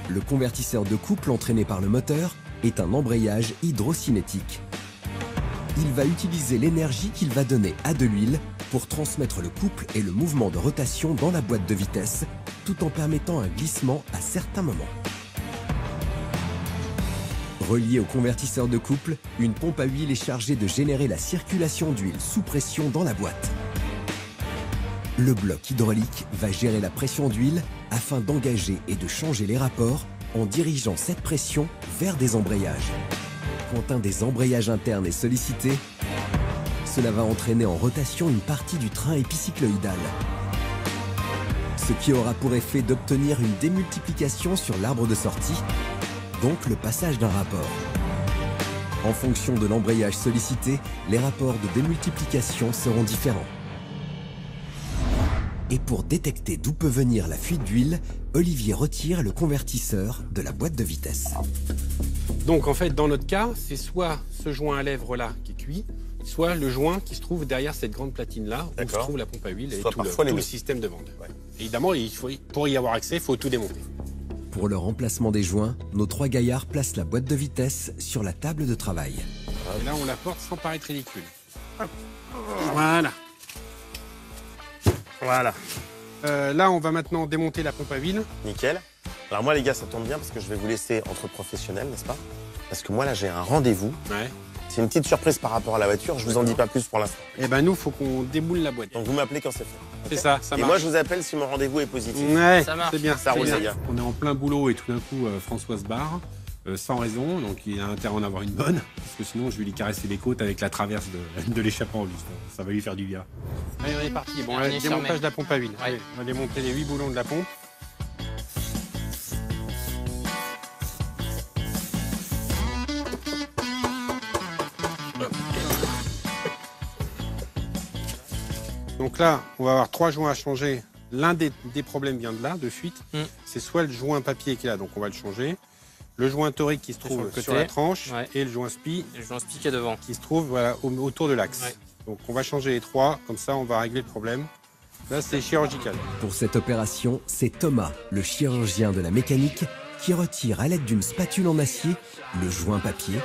Le convertisseur de couple entraîné par le moteur est un embrayage hydrocinétique. Il va utiliser l'énergie qu'il va donner à de l'huile pour transmettre le couple et le mouvement de rotation dans la boîte de vitesse, tout en permettant un glissement à certains moments. Reliée au convertisseur de couple, une pompe à huile est chargée de générer la circulation d'huile sous pression dans la boîte. Le bloc hydraulique va gérer la pression d'huile afin d'engager et de changer les rapports en dirigeant cette pression vers des embrayages. Quand un des embrayages internes est sollicité, cela va entraîner en rotation une partie du train épicycloïdal, ce qui aura pour effet d'obtenir une démultiplication sur l'arbre de sortie, donc le passage d'un rapport. En fonction de l'embrayage sollicité, les rapports de démultiplication seront différents. Et pour détecter d'où peut venir la fuite d'huile, Olivier retire le convertisseur de la boîte de vitesse. Donc en fait, dans notre cas, c'est soit ce joint à lèvres là qui est cuit, soit le joint qui se trouve derrière cette grande platine là, où se trouve la pompe à huile et tout le système de vente. Ouais. Évidemment, pour y avoir accès, il faut tout démonter. Pour le remplacement des joints, nos 3 gaillards placent la boîte de vitesse sur la table de travail. Et là, on la porte sans paraître ridicule. Voilà. Voilà. Là, on va maintenant démonter la pompe à huile. Nickel. Alors moi, les gars, ça tombe bien parce que je vais vous laisser entre professionnels, n'est-ce pas? Parce que moi, là, j'ai un rendez-vous. Ouais. C'est une petite surprise par rapport à la voiture. Je vous en dis pas plus pour l'instant. Eh ben, nous, faut qu'on déboule la boîte. Donc, vous m'appelez quand c'est fait. C'est ça, ça marche. Et moi, je vous appelle si mon rendez-vous est positif. Ouais, ça marche. c'est bien. Ça roule, les gars. On est en plein boulot et tout d'un coup, François se barre. Sans raison, donc il a intérêt à en avoir une bonne, parce que sinon je vais lui caresser les côtes avec la traverse de l'échappement, juste. Ça va lui faire du bien. Allez, on est parti. Bon, allez, démontage de la pompe à huile. Allez, on va démonter les 8 boulons de la pompe. Donc là, on va avoir 3 joints à changer. L'un des problèmes vient de là, de fuite. C'est soit le joint papier qui est là, donc on va le changer. Le joint torique qui se trouve sur la tranche et le joint spi. Le joint spi qui est devant. Qui se trouve voilà, autour de l'axe. Ouais. Donc on va changer les 3, comme ça on va régler le problème. Là c'est chirurgical. Pour cette opération, c'est Thomas, le chirurgien de la mécanique, qui retire à l'aide d'une spatule en acier le joint papier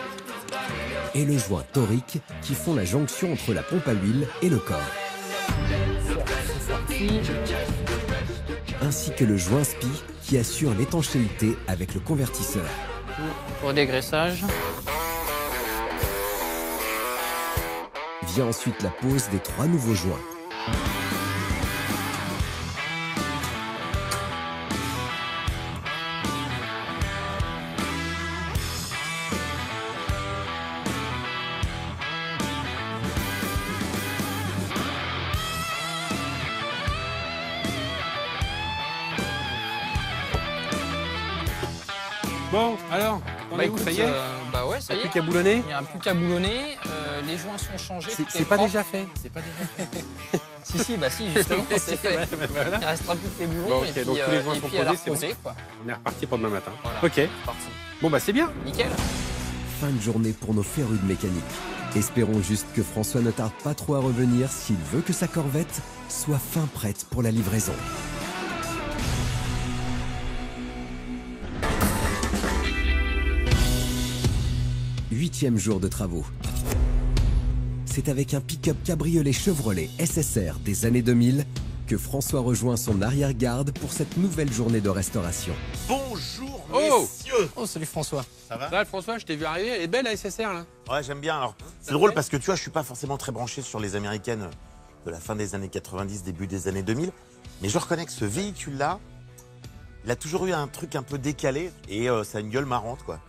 et le joint torique qui font la jonction entre la pompe à huile et le corps. Ainsi que le joint spi qui assure l'étanchéité avec le convertisseur. Pour dégraissage. Vient ensuite la pose des 3 nouveaux joints. Bon, alors, on est où, ça y est? Bah ouais, ça y est. Plus qu'à boulonner? Il n'y a plus qu'à boulonner. Les joints sont changés. C'est pas déjà fait. C'est pas déjà fait. Si, bah si, justement, c'est fait. Voilà. Il restera plus que les bureaux Bon, et ok, puis, donc tous les joints et sont puis à la posés, c'est reposer, bon. quoi. On est reparti pour demain matin. Voilà, Ok. c'est parti. Bon, bah c'est bien. Nickel. Fin de journée pour nos férus de mécanique. Espérons juste que François ne tarde pas trop à revenir s'il veut que sa Corvette soit fin prête pour la livraison. Huitième jour de travaux. C'est avec un pick-up cabriolet Chevrolet SSR des années 2000 que François rejoint son arrière-garde pour cette nouvelle journée de restauration. Bonjour, Oh messieurs. Oh, salut François. Ça va? Là, François, je t'ai vu arriver. Elle est belle la SSR, là. Ouais, j'aime bien. Alors, c'est drôle parce que tu vois, je suis pas forcément très branché sur les américaines de la fin des années 90, début des années 2000. Mais je reconnais que ce véhicule-là, il a toujours eu un truc un peu décalé et ça a une gueule marrante, quoi.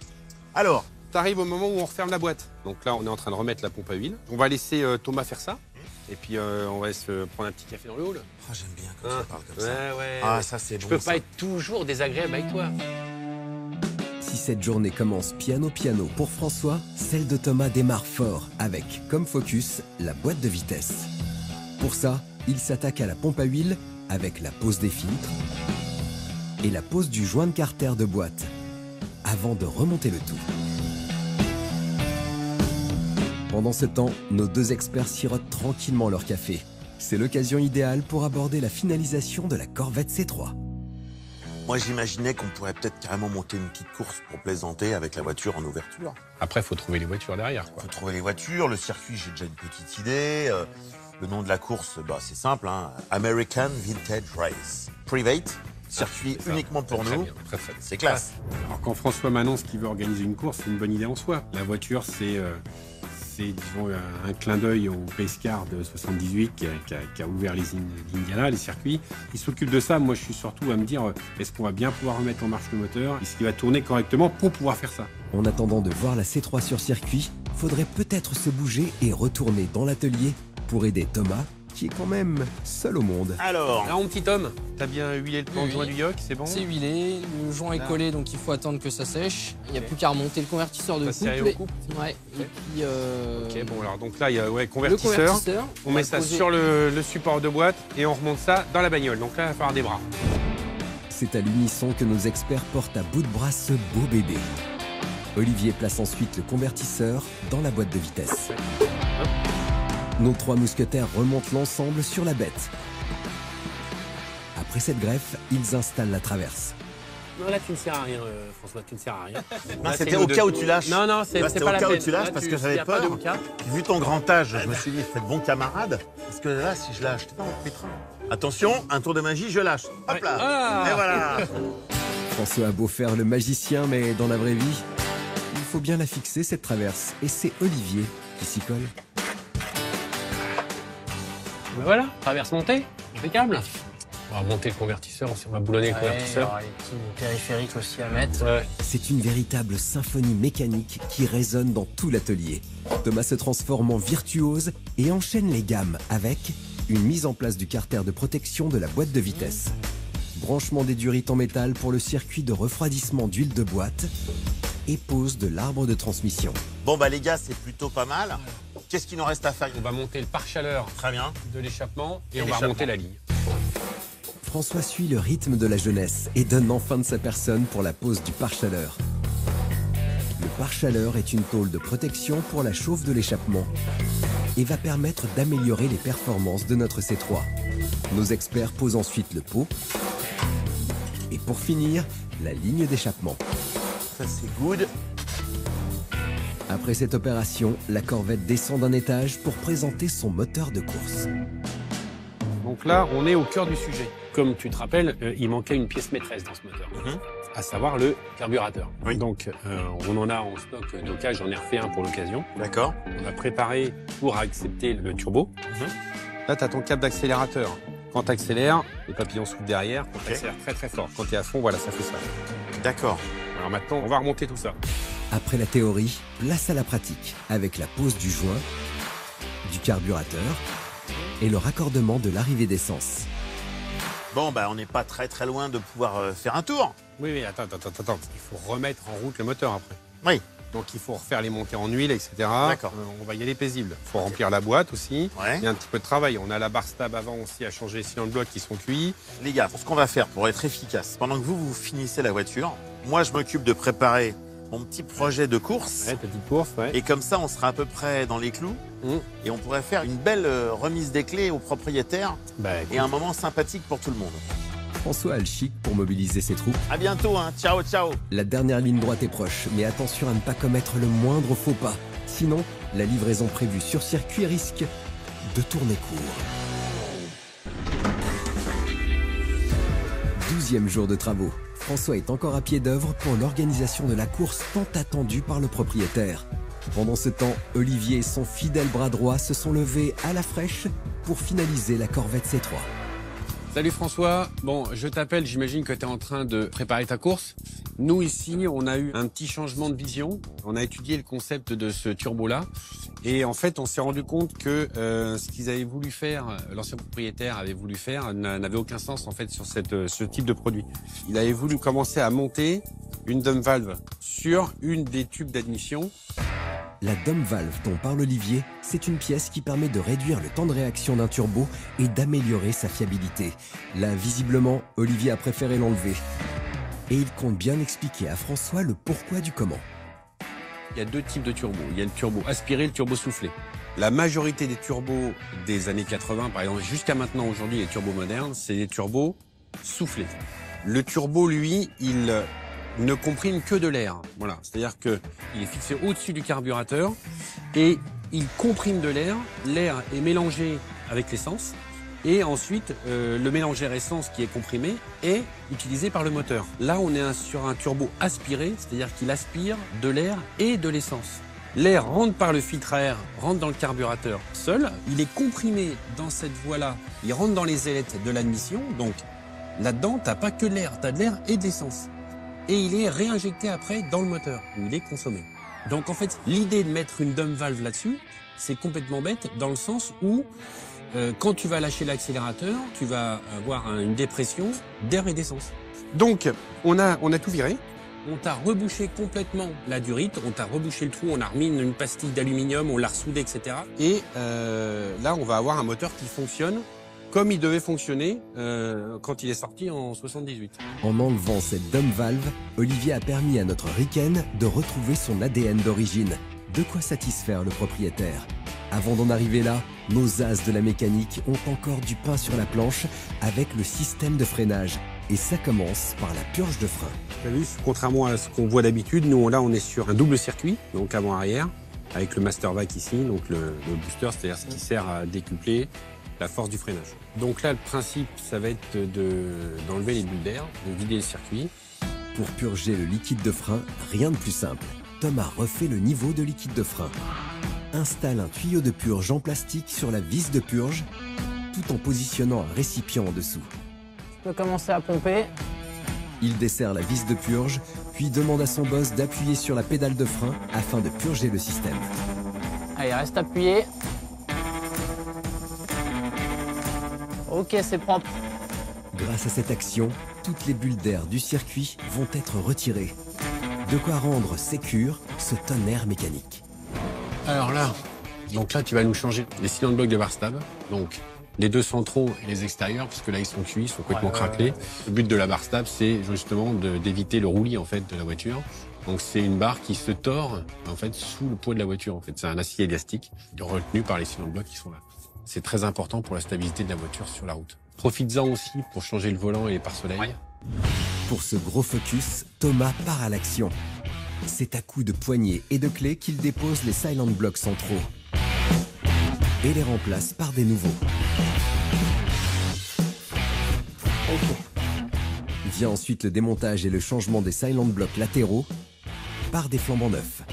Alors, T'arrives au moment où on referme la boîte. Donc là, on est en train de remettre la pompe à huile. On va laisser Thomas faire ça. Et puis, on va se prendre un petit café dans le hall. oh, j'aime bien quand tu parles comme ça. Ouais. Ah, ça, c'est Je bon. peux ça. pas être toujours désagréable avec toi. Si cette journée commence piano pour François, celle de Thomas démarre fort avec, comme focus, la boîte de vitesse. Pour ça, il s'attaque à la pompe à huile avec la pose des filtres et la pose du joint de carter de boîte, avant de remonter le tout. Pendant ce temps, nos deux experts sirotent tranquillement leur café. C'est l'occasion idéale pour aborder la finalisation de la Corvette C3. Moi, j'imaginais qu'on pourrait peut-être carrément monter une petite course pour plaisanter avec la voiture en ouverture. Après, il faut trouver les voitures derrière, quoi. Faut trouver les voitures, le circuit, j'ai déjà une petite idée. Le nom de la course, bah, c'est simple, hein. American Vintage Race. Private, circuit uniquement pour Très nous. bien, très, très bien. C'est classe. Alors, quand François m'annonce qu'il veut organiser une course, c'est une bonne idée en soi. La voiture, c'est disons, un clin d'œil au Pescar de 78 qui a ouvert l'Indiana, les circuits. Il s'occupe de ça. Moi, je suis surtout à me dire, est-ce qu'on va bien pouvoir remettre en marche le moteur? Est-ce qu'il va tourner correctement pour pouvoir faire ça? En attendant de voir la C3 sur circuit, faudrait peut-être se bouger et retourner dans l'atelier pour aider Thomas, qui est quand même seul au monde. Alors, Alors, mon petit homme, t'as bien huilé le plan de Oui. joint du yoke, c'est bon? C'est huilé, le joint est Là. collé, donc il faut attendre que ça sèche. Il n'y a plus qu'à remonter le convertisseur de Ça couple. serrer au couple. Ouais. Et puis, Ok, bon, alors, donc là, il y a le convertisseur. convertisseur. On met ça sur le support de boîte et on remonte ça dans la bagnole. Donc là, il va falloir des bras. C'est à l'unisson que nos experts portent à bout de bras ce beau bébé. Olivier place ensuite le convertisseur dans la boîte de vitesse. Nos trois mousquetaires remontent l'ensemble sur la bête. Après cette greffe, ils installent la traverse. Non, là, tu ne sers à rien, François, tu ne sers à rien. non, Là, c'était c'est au le cas où deux- tu lâches. Non, non, c'est Là, c'est c'était pas au la cas où peine. tu lâches Là, parce tu- que y j'avais a pas peur. de cas. Vu ton grand âge, je me suis dit, faites bon camarade. Parce que là, si je lâche, je pas mon pétrin. Attention, un tour de magie, je lâche. Hop là. Ah. Et voilà. François a beau faire le magicien, mais dans la vraie vie, il faut bien la fixer cette traverse. Et c'est Olivier qui s'y colle. Ben voilà, traverse montée, impeccable. On va monter le convertisseur, on va boulonner le Ouais, il y convertisseur. aura les petits périphériques aussi à mettre. Ouais. C'est une véritable symphonie mécanique qui résonne dans tout l'atelier. Thomas se transforme en virtuose et enchaîne les gammes avec une mise en place du carter de protection de la boîte de vitesse, branchement des durites en métal pour le circuit de refroidissement d'huile de boîte et pose de l'arbre de transmission. Bon, bah, les gars, c'est plutôt pas mal. Qu'est-ce qu'il nous reste à faire? On va monter le pare-chaleur Très bien. de l'échappement et on va l'échappement. remonter la ligne. François suit le rythme de la jeunesse et donne enfin de sa personne pour la pose du pare-chaleur. Le pare-chaleur est une tôle de protection pour la chauffe de l'échappement et va permettre d'améliorer les performances de notre C3. Nos experts posent ensuite le pot et pour finir, la ligne d'échappement. Ça, c'est good. Après cette opération, la Corvette descend d'un étage pour présenter son moteur de course. Donc là, on est au cœur du sujet. Comme tu te rappelles, il manquait une pièce maîtresse dans ce moteur, à savoir le carburateur. Oui. Donc, on en a en stock d'occasion, j'en ai refait un pour l'occasion. D'accord. On a préparé pour accepter le turbo. Là, tu as ton câble d'accélérateur. Quand tu accélères, les papillons s'ouvrent derrière. Quand tu accélères très très fort. Quand tu es à fond, voilà, ça fait ça. D'accord. Alors maintenant, on va remonter tout ça. Après la théorie, place à la pratique, avec la pose du joint, du carburateur et le raccordement de l'arrivée d'essence. Bon, bah, on n'est pas très très loin de pouvoir faire un tour. Oui, attends. Il faut remettre en route le moteur après. Oui. Donc il faut refaire les montées en huile, etc. D'accord. On va y aller paisible. Il faut remplir la boîte aussi. Ouais. Il y a un petit peu de travail. On a la barre stab avant aussi à changer les cylindres blocs qui sont cuits. Les gars, ce qu'on va faire pour être efficace, pendant que vous finissez la voiture, moi je m'occupe de préparer mon petit projet de course. Ouais, petite course, ouais. Et comme ça, on sera à peu près dans les clous. Et on pourrait faire une belle remise des clés au propriétaire. Et un moment sympathique pour tout le monde. François a le chic pour mobiliser ses troupes. À bientôt, hein. Ciao, ciao. La dernière ligne droite est proche, mais attention à ne pas commettre le moindre faux pas. Sinon, la livraison prévue sur circuit risque de tourner court. 12e jour de travaux. François est encore à pied d'œuvre pour l'organisation de la course tant attendue par le propriétaire. Pendant ce temps, Olivier et son fidèle bras droit se sont levés à la fraîche pour finaliser la Corvette C3. Salut François, bon je t'appelle, j'imagine que tu es en train de préparer ta course. Nous ici, on a eu un petit changement de vision, on a étudié le concept de ce turbo-là et en fait on s'est rendu compte que ce qu'ils avaient voulu faire, l'ancien propriétaire avait voulu faire, n'avait aucun sens en fait sur ce type de produit. Il avait voulu commencer à monter une dump valve sur une des tubes d'admission. La dump valve dont parle Olivier, c'est une pièce qui permet de réduire le temps de réaction d'un turbo et d'améliorer sa fiabilité. Là, visiblement, Olivier a préféré l'enlever. Et il compte bien expliquer à François le pourquoi du comment. Il y a deux types de turbos. Il y a le turbo aspiré et le turbo soufflé. La majorité des turbos des années 80, par exemple, jusqu'à maintenant, aujourd'hui, les turbos modernes, c'est des turbos soufflés. Le turbo, lui, il ne comprime que de l'air. Voilà, c'est-à-dire que il est fixé au-dessus du carburateur et il comprime de l'air. L'air est mélangé avec l'essence et ensuite le mélangeur essence qui est comprimé est utilisé par le moteur. Là, on est sur un turbo aspiré, c'est-à-dire qu'il aspire de l'air et de l'essence. L'air rentre par le filtre à air, rentre dans le carburateur seul. Il est comprimé dans cette voie-là. Il rentre dans les ailettes de l'admission. Donc là-dedans, t'as pas que de l'air, t'as de l'air et de l'essence. Et il est réinjecté après dans le moteur, où il est consommé. Donc en fait, l'idée de mettre une dump valve là-dessus, c'est complètement bête, dans le sens où, quand tu vas lâcher l'accélérateur, tu vas avoir une dépression d'air et d'essence. Donc, on a tout viré. On t'a rebouché complètement la durite, on t'a rebouché le trou, on a remis une pastille d'aluminium, on l'a ressoudé, etc. Et là, on va avoir un moteur qui fonctionne comme il devait fonctionner quand il est sorti en 78. En enlevant cette dump valve, Olivier a permis à notre Riken de retrouver son ADN d'origine. De quoi satisfaire le propriétaire. Avant d'en arriver là, nos as de la mécanique ont encore du pain sur la planche avec le système de freinage. Et ça commence par la purge de frein. Contrairement à ce qu'on voit d'habitude, nous là on est sur un double circuit, donc avant-arrière, avec le master vac ici, donc le booster, c'est-à-dire ce qui sert à décupler la force du freinage. Donc là, le principe, ça va être d'enlever les bulles d'air, de vider le circuit. Pour purger le liquide de frein, rien de plus simple. Thomas refait le niveau de liquide de frein. Installe un tuyau de purge en plastique sur la vis de purge, tout en positionnant un récipient en dessous. Je peux commencer à pomper. Il dessert la vis de purge, puis demande à son boss d'appuyer sur la pédale de frein afin de purger le système. Allez, reste appuyé. Ok, c'est propre. Grâce à cette action, toutes les bulles d'air du circuit vont être retirées. De quoi rendre sécure ce tonnerre mécanique. Alors là, tu vas nous changer les cylindres blocs de barre stab. Donc les deux centraux et les extérieurs, parce que là ils sont cuits, ils sont complètement craquelés. Le but de la barre stab, c'est justement d'éviter le roulis en fait de la voiture. Donc c'est une barre qui se tord en fait sous le poids de la voiture. En fait, c'est un acier élastique retenu par les cylindres blocs qui sont là. C'est très important pour la stabilité de la voiture sur la route. Profites-en aussi pour changer le volant et les pare-soleil. Pour ce gros focus, Thomas part à l'action. C'est à coups de poignée et de clés qu'il dépose les silent blocks centraux et les remplace par des nouveaux. Vient ensuite le démontage et le changement des silent blocks latéraux par des flambants neufs.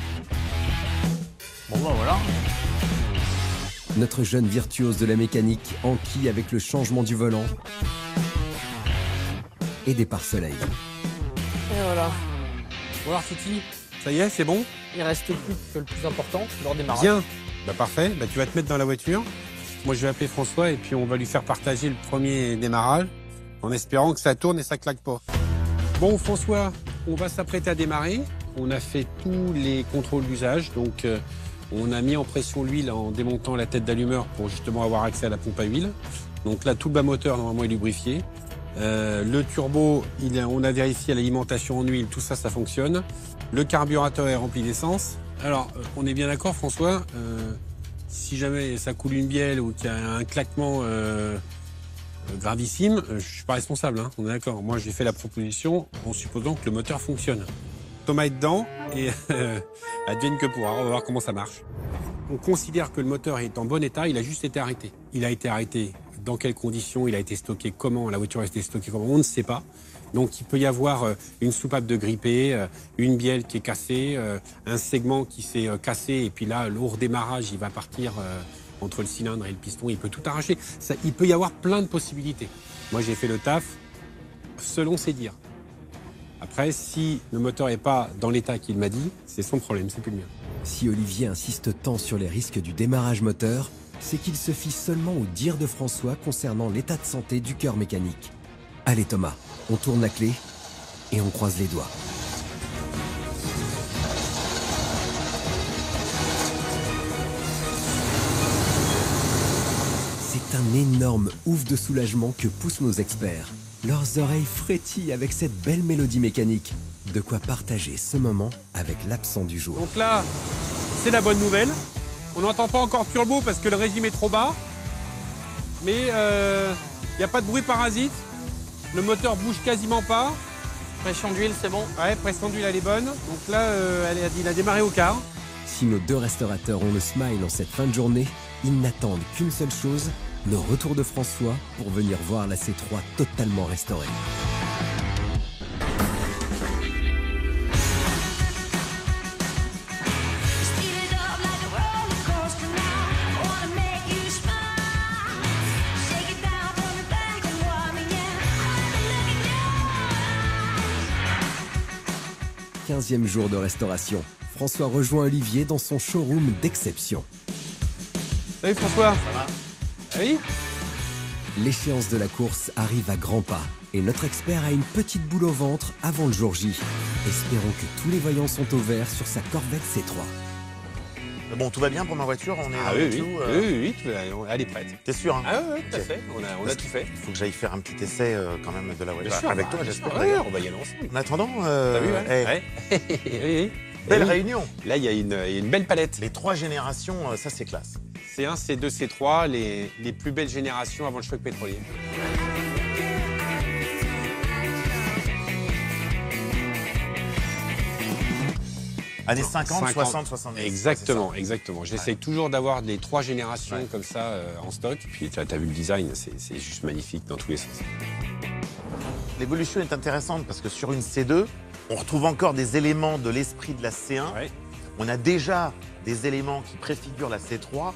Bon bah voilà. Notre jeune virtuose de la mécanique enquille avec le changement du volant et des pare-soleil. Et voilà. Bon alors Titi, ça y est, c'est bon? Il reste plus que le plus important, leur démarrage. Bien. Bah parfait, bah tu vas te mettre dans la voiture. Moi je vais appeler François et puis on va lui faire partager le premier démarrage en espérant que ça tourne et ça claque pas. Bon François, on va s'apprêter à démarrer. On a fait tous les contrôles d'usage, donc on a mis en pression l'huile en démontant la tête d'allumeur pour justement avoir accès à la pompe à huile. Donc là tout le bas moteur normalement est lubrifié. Le turbo, on a vérifié l'alimentation en huile, tout ça, ça fonctionne. Le carburateur est rempli d'essence. Alors, on est bien d'accord, François, si jamais ça coule une bielle ou qu'il y a un claquement gravissime, je suis pas responsable, hein, on est d'accord. Moi, j'ai fait la proposition en supposant que le moteur fonctionne. Thomas est dedans et advienne que pourra, on va voir comment ça marche. On considère que le moteur est en bon état, il a juste été arrêté. Il a été arrêté dans quelles conditions, il a été stocké comment, la voiture a été stockée comment, on ne sait pas. Donc il peut y avoir une soupape de grippée, une bielle qui est cassée, un segment qui s'est cassé et puis là, au redémarrage, il va partir entre le cylindre et le piston, il peut tout arracher. Ça, il peut y avoir plein de possibilités. Moi j'ai fait le taf selon ses dires. Après, si le moteur n'est pas dans l'état qu'il m'a dit, c'est son problème, c'est plus le mien. Si Olivier insiste tant sur les risques du démarrage moteur, c'est qu'il se fie seulement au dire de François concernant l'état de santé du cœur mécanique. Allez Thomas, on tourne la clé et on croise les doigts. C'est un énorme ouf de soulagement que poussent nos experts. Leurs oreilles frétillent avec cette belle mélodie mécanique. De quoi partager ce moment avec l'absent du jour. Donc là, c'est la bonne nouvelle. On n'entend pas encore turbo parce que le régime est trop bas. Mais il n'y a pas de bruit parasite. Le moteur bouge quasiment pas. Pression d'huile, c'est bon? Ouais, pression d'huile, elle est bonne. Donc là, il a démarré au quart. Si nos deux restaurateurs ont le smile en cette fin de journée, ils n'attendent qu'une seule chose, le retour de François pour venir voir la C3 totalement restaurée. Quinzième jour de restauration. François rejoint Olivier dans son showroom d'exception. Salut François. Ça va? Ah oui? L'échéance de la course arrive à grands pas et notre expert a une petite boule au ventre avant le jour J. Espérons que tous les voyants sont au vert sur sa Corvette C3. Bon, tout va bien pour ma voiture? On est dans oui, le tout, oui, elle est prête. T'es sûr, hein? Ah oui, tout à fait, on a tout fait. Il faut que j'aille faire un petit essai quand même de la voiture. Bien sûr, avec toi, j'espère. Ouais, on va y aller ensemble. En attendant, T'as vu, ouais? Oui. belle réunion. Là, il y a une belle palette. Les 3 générations, ça c'est classe. C1, C2, C3, les plus belles générations avant le choc pétrolier. Années 50, 60, 70. Exactement, exactement. J'essaye toujours d'avoir les 3 générations comme ça en stock. Puis tu as vu le design, c'est juste magnifique dans tous les sens. L'évolution est intéressante parce que sur une C2, on retrouve encore des éléments de l'esprit de la C1. Ouais. On a déjà des éléments qui préfigurent la C3.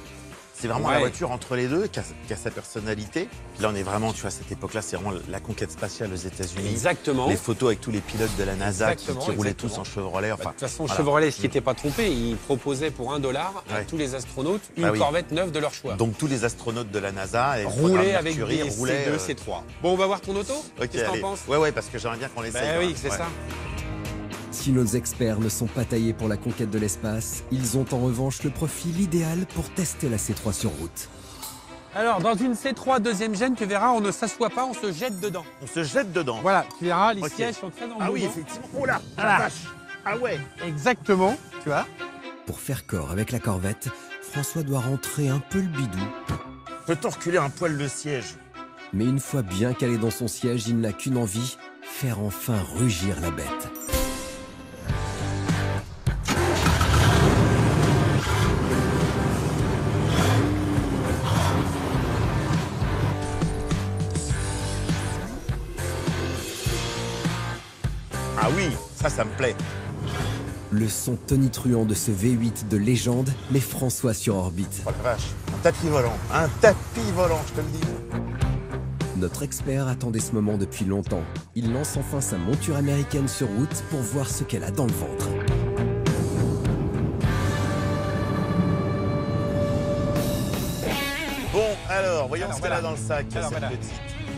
C'est vraiment la voiture entre les deux qui a sa personnalité. Puis là, on est vraiment, tu vois, à cette époque-là, c'est vraiment la conquête spatiale aux États-Unis. Exactement. Les photos avec tous les pilotes de la NASA qui roulaient tous en Chevrolet. Enfin, de toute façon, voilà. Chevrolet, ce qui n'était pas trompé, il proposait pour $1 à tous les astronautes une Corvette neuve de leur choix. Donc tous les astronautes de la NASA roulaient avec des C2, C3. Bon, on va voir ton auto. Qu'est-ce que t'en penses? Ouais, parce que j'aimerais bien qu'on l'essaye. Oui, c'est ça. Si nos experts ne sont pas taillés pour la conquête de l'espace, ils ont en revanche le profil idéal pour tester la C3 sur route. Alors, dans une C3 deuxième gène, tu verras, on ne s'assoit pas, on se jette dedans. On se jette dedans. Voilà, tu verras, les sièges sont très embourbés. Ah oui, effectivement. Oh là, la vache. Ah ouais. Exactement, tu vois. Pour faire corps avec la Corvette, François doit rentrer un peu le bidou. Peut-on reculer un poil le siège? Mais une fois bien calé dans son siège, il n'a qu'une envie, faire enfin rugir la bête. Ah oui, ça me plaît. Le son tonitruant de ce V8 de légende met François sur orbite. Oh la vache, tapis volant. Un tapis volant, je te le dis. Notre expert attendait ce moment depuis longtemps. Il lance enfin sa monture américaine sur route pour voir ce qu'elle a dans le ventre. Bon, alors, voyons ce qu'elle a dans le sac, cette petite.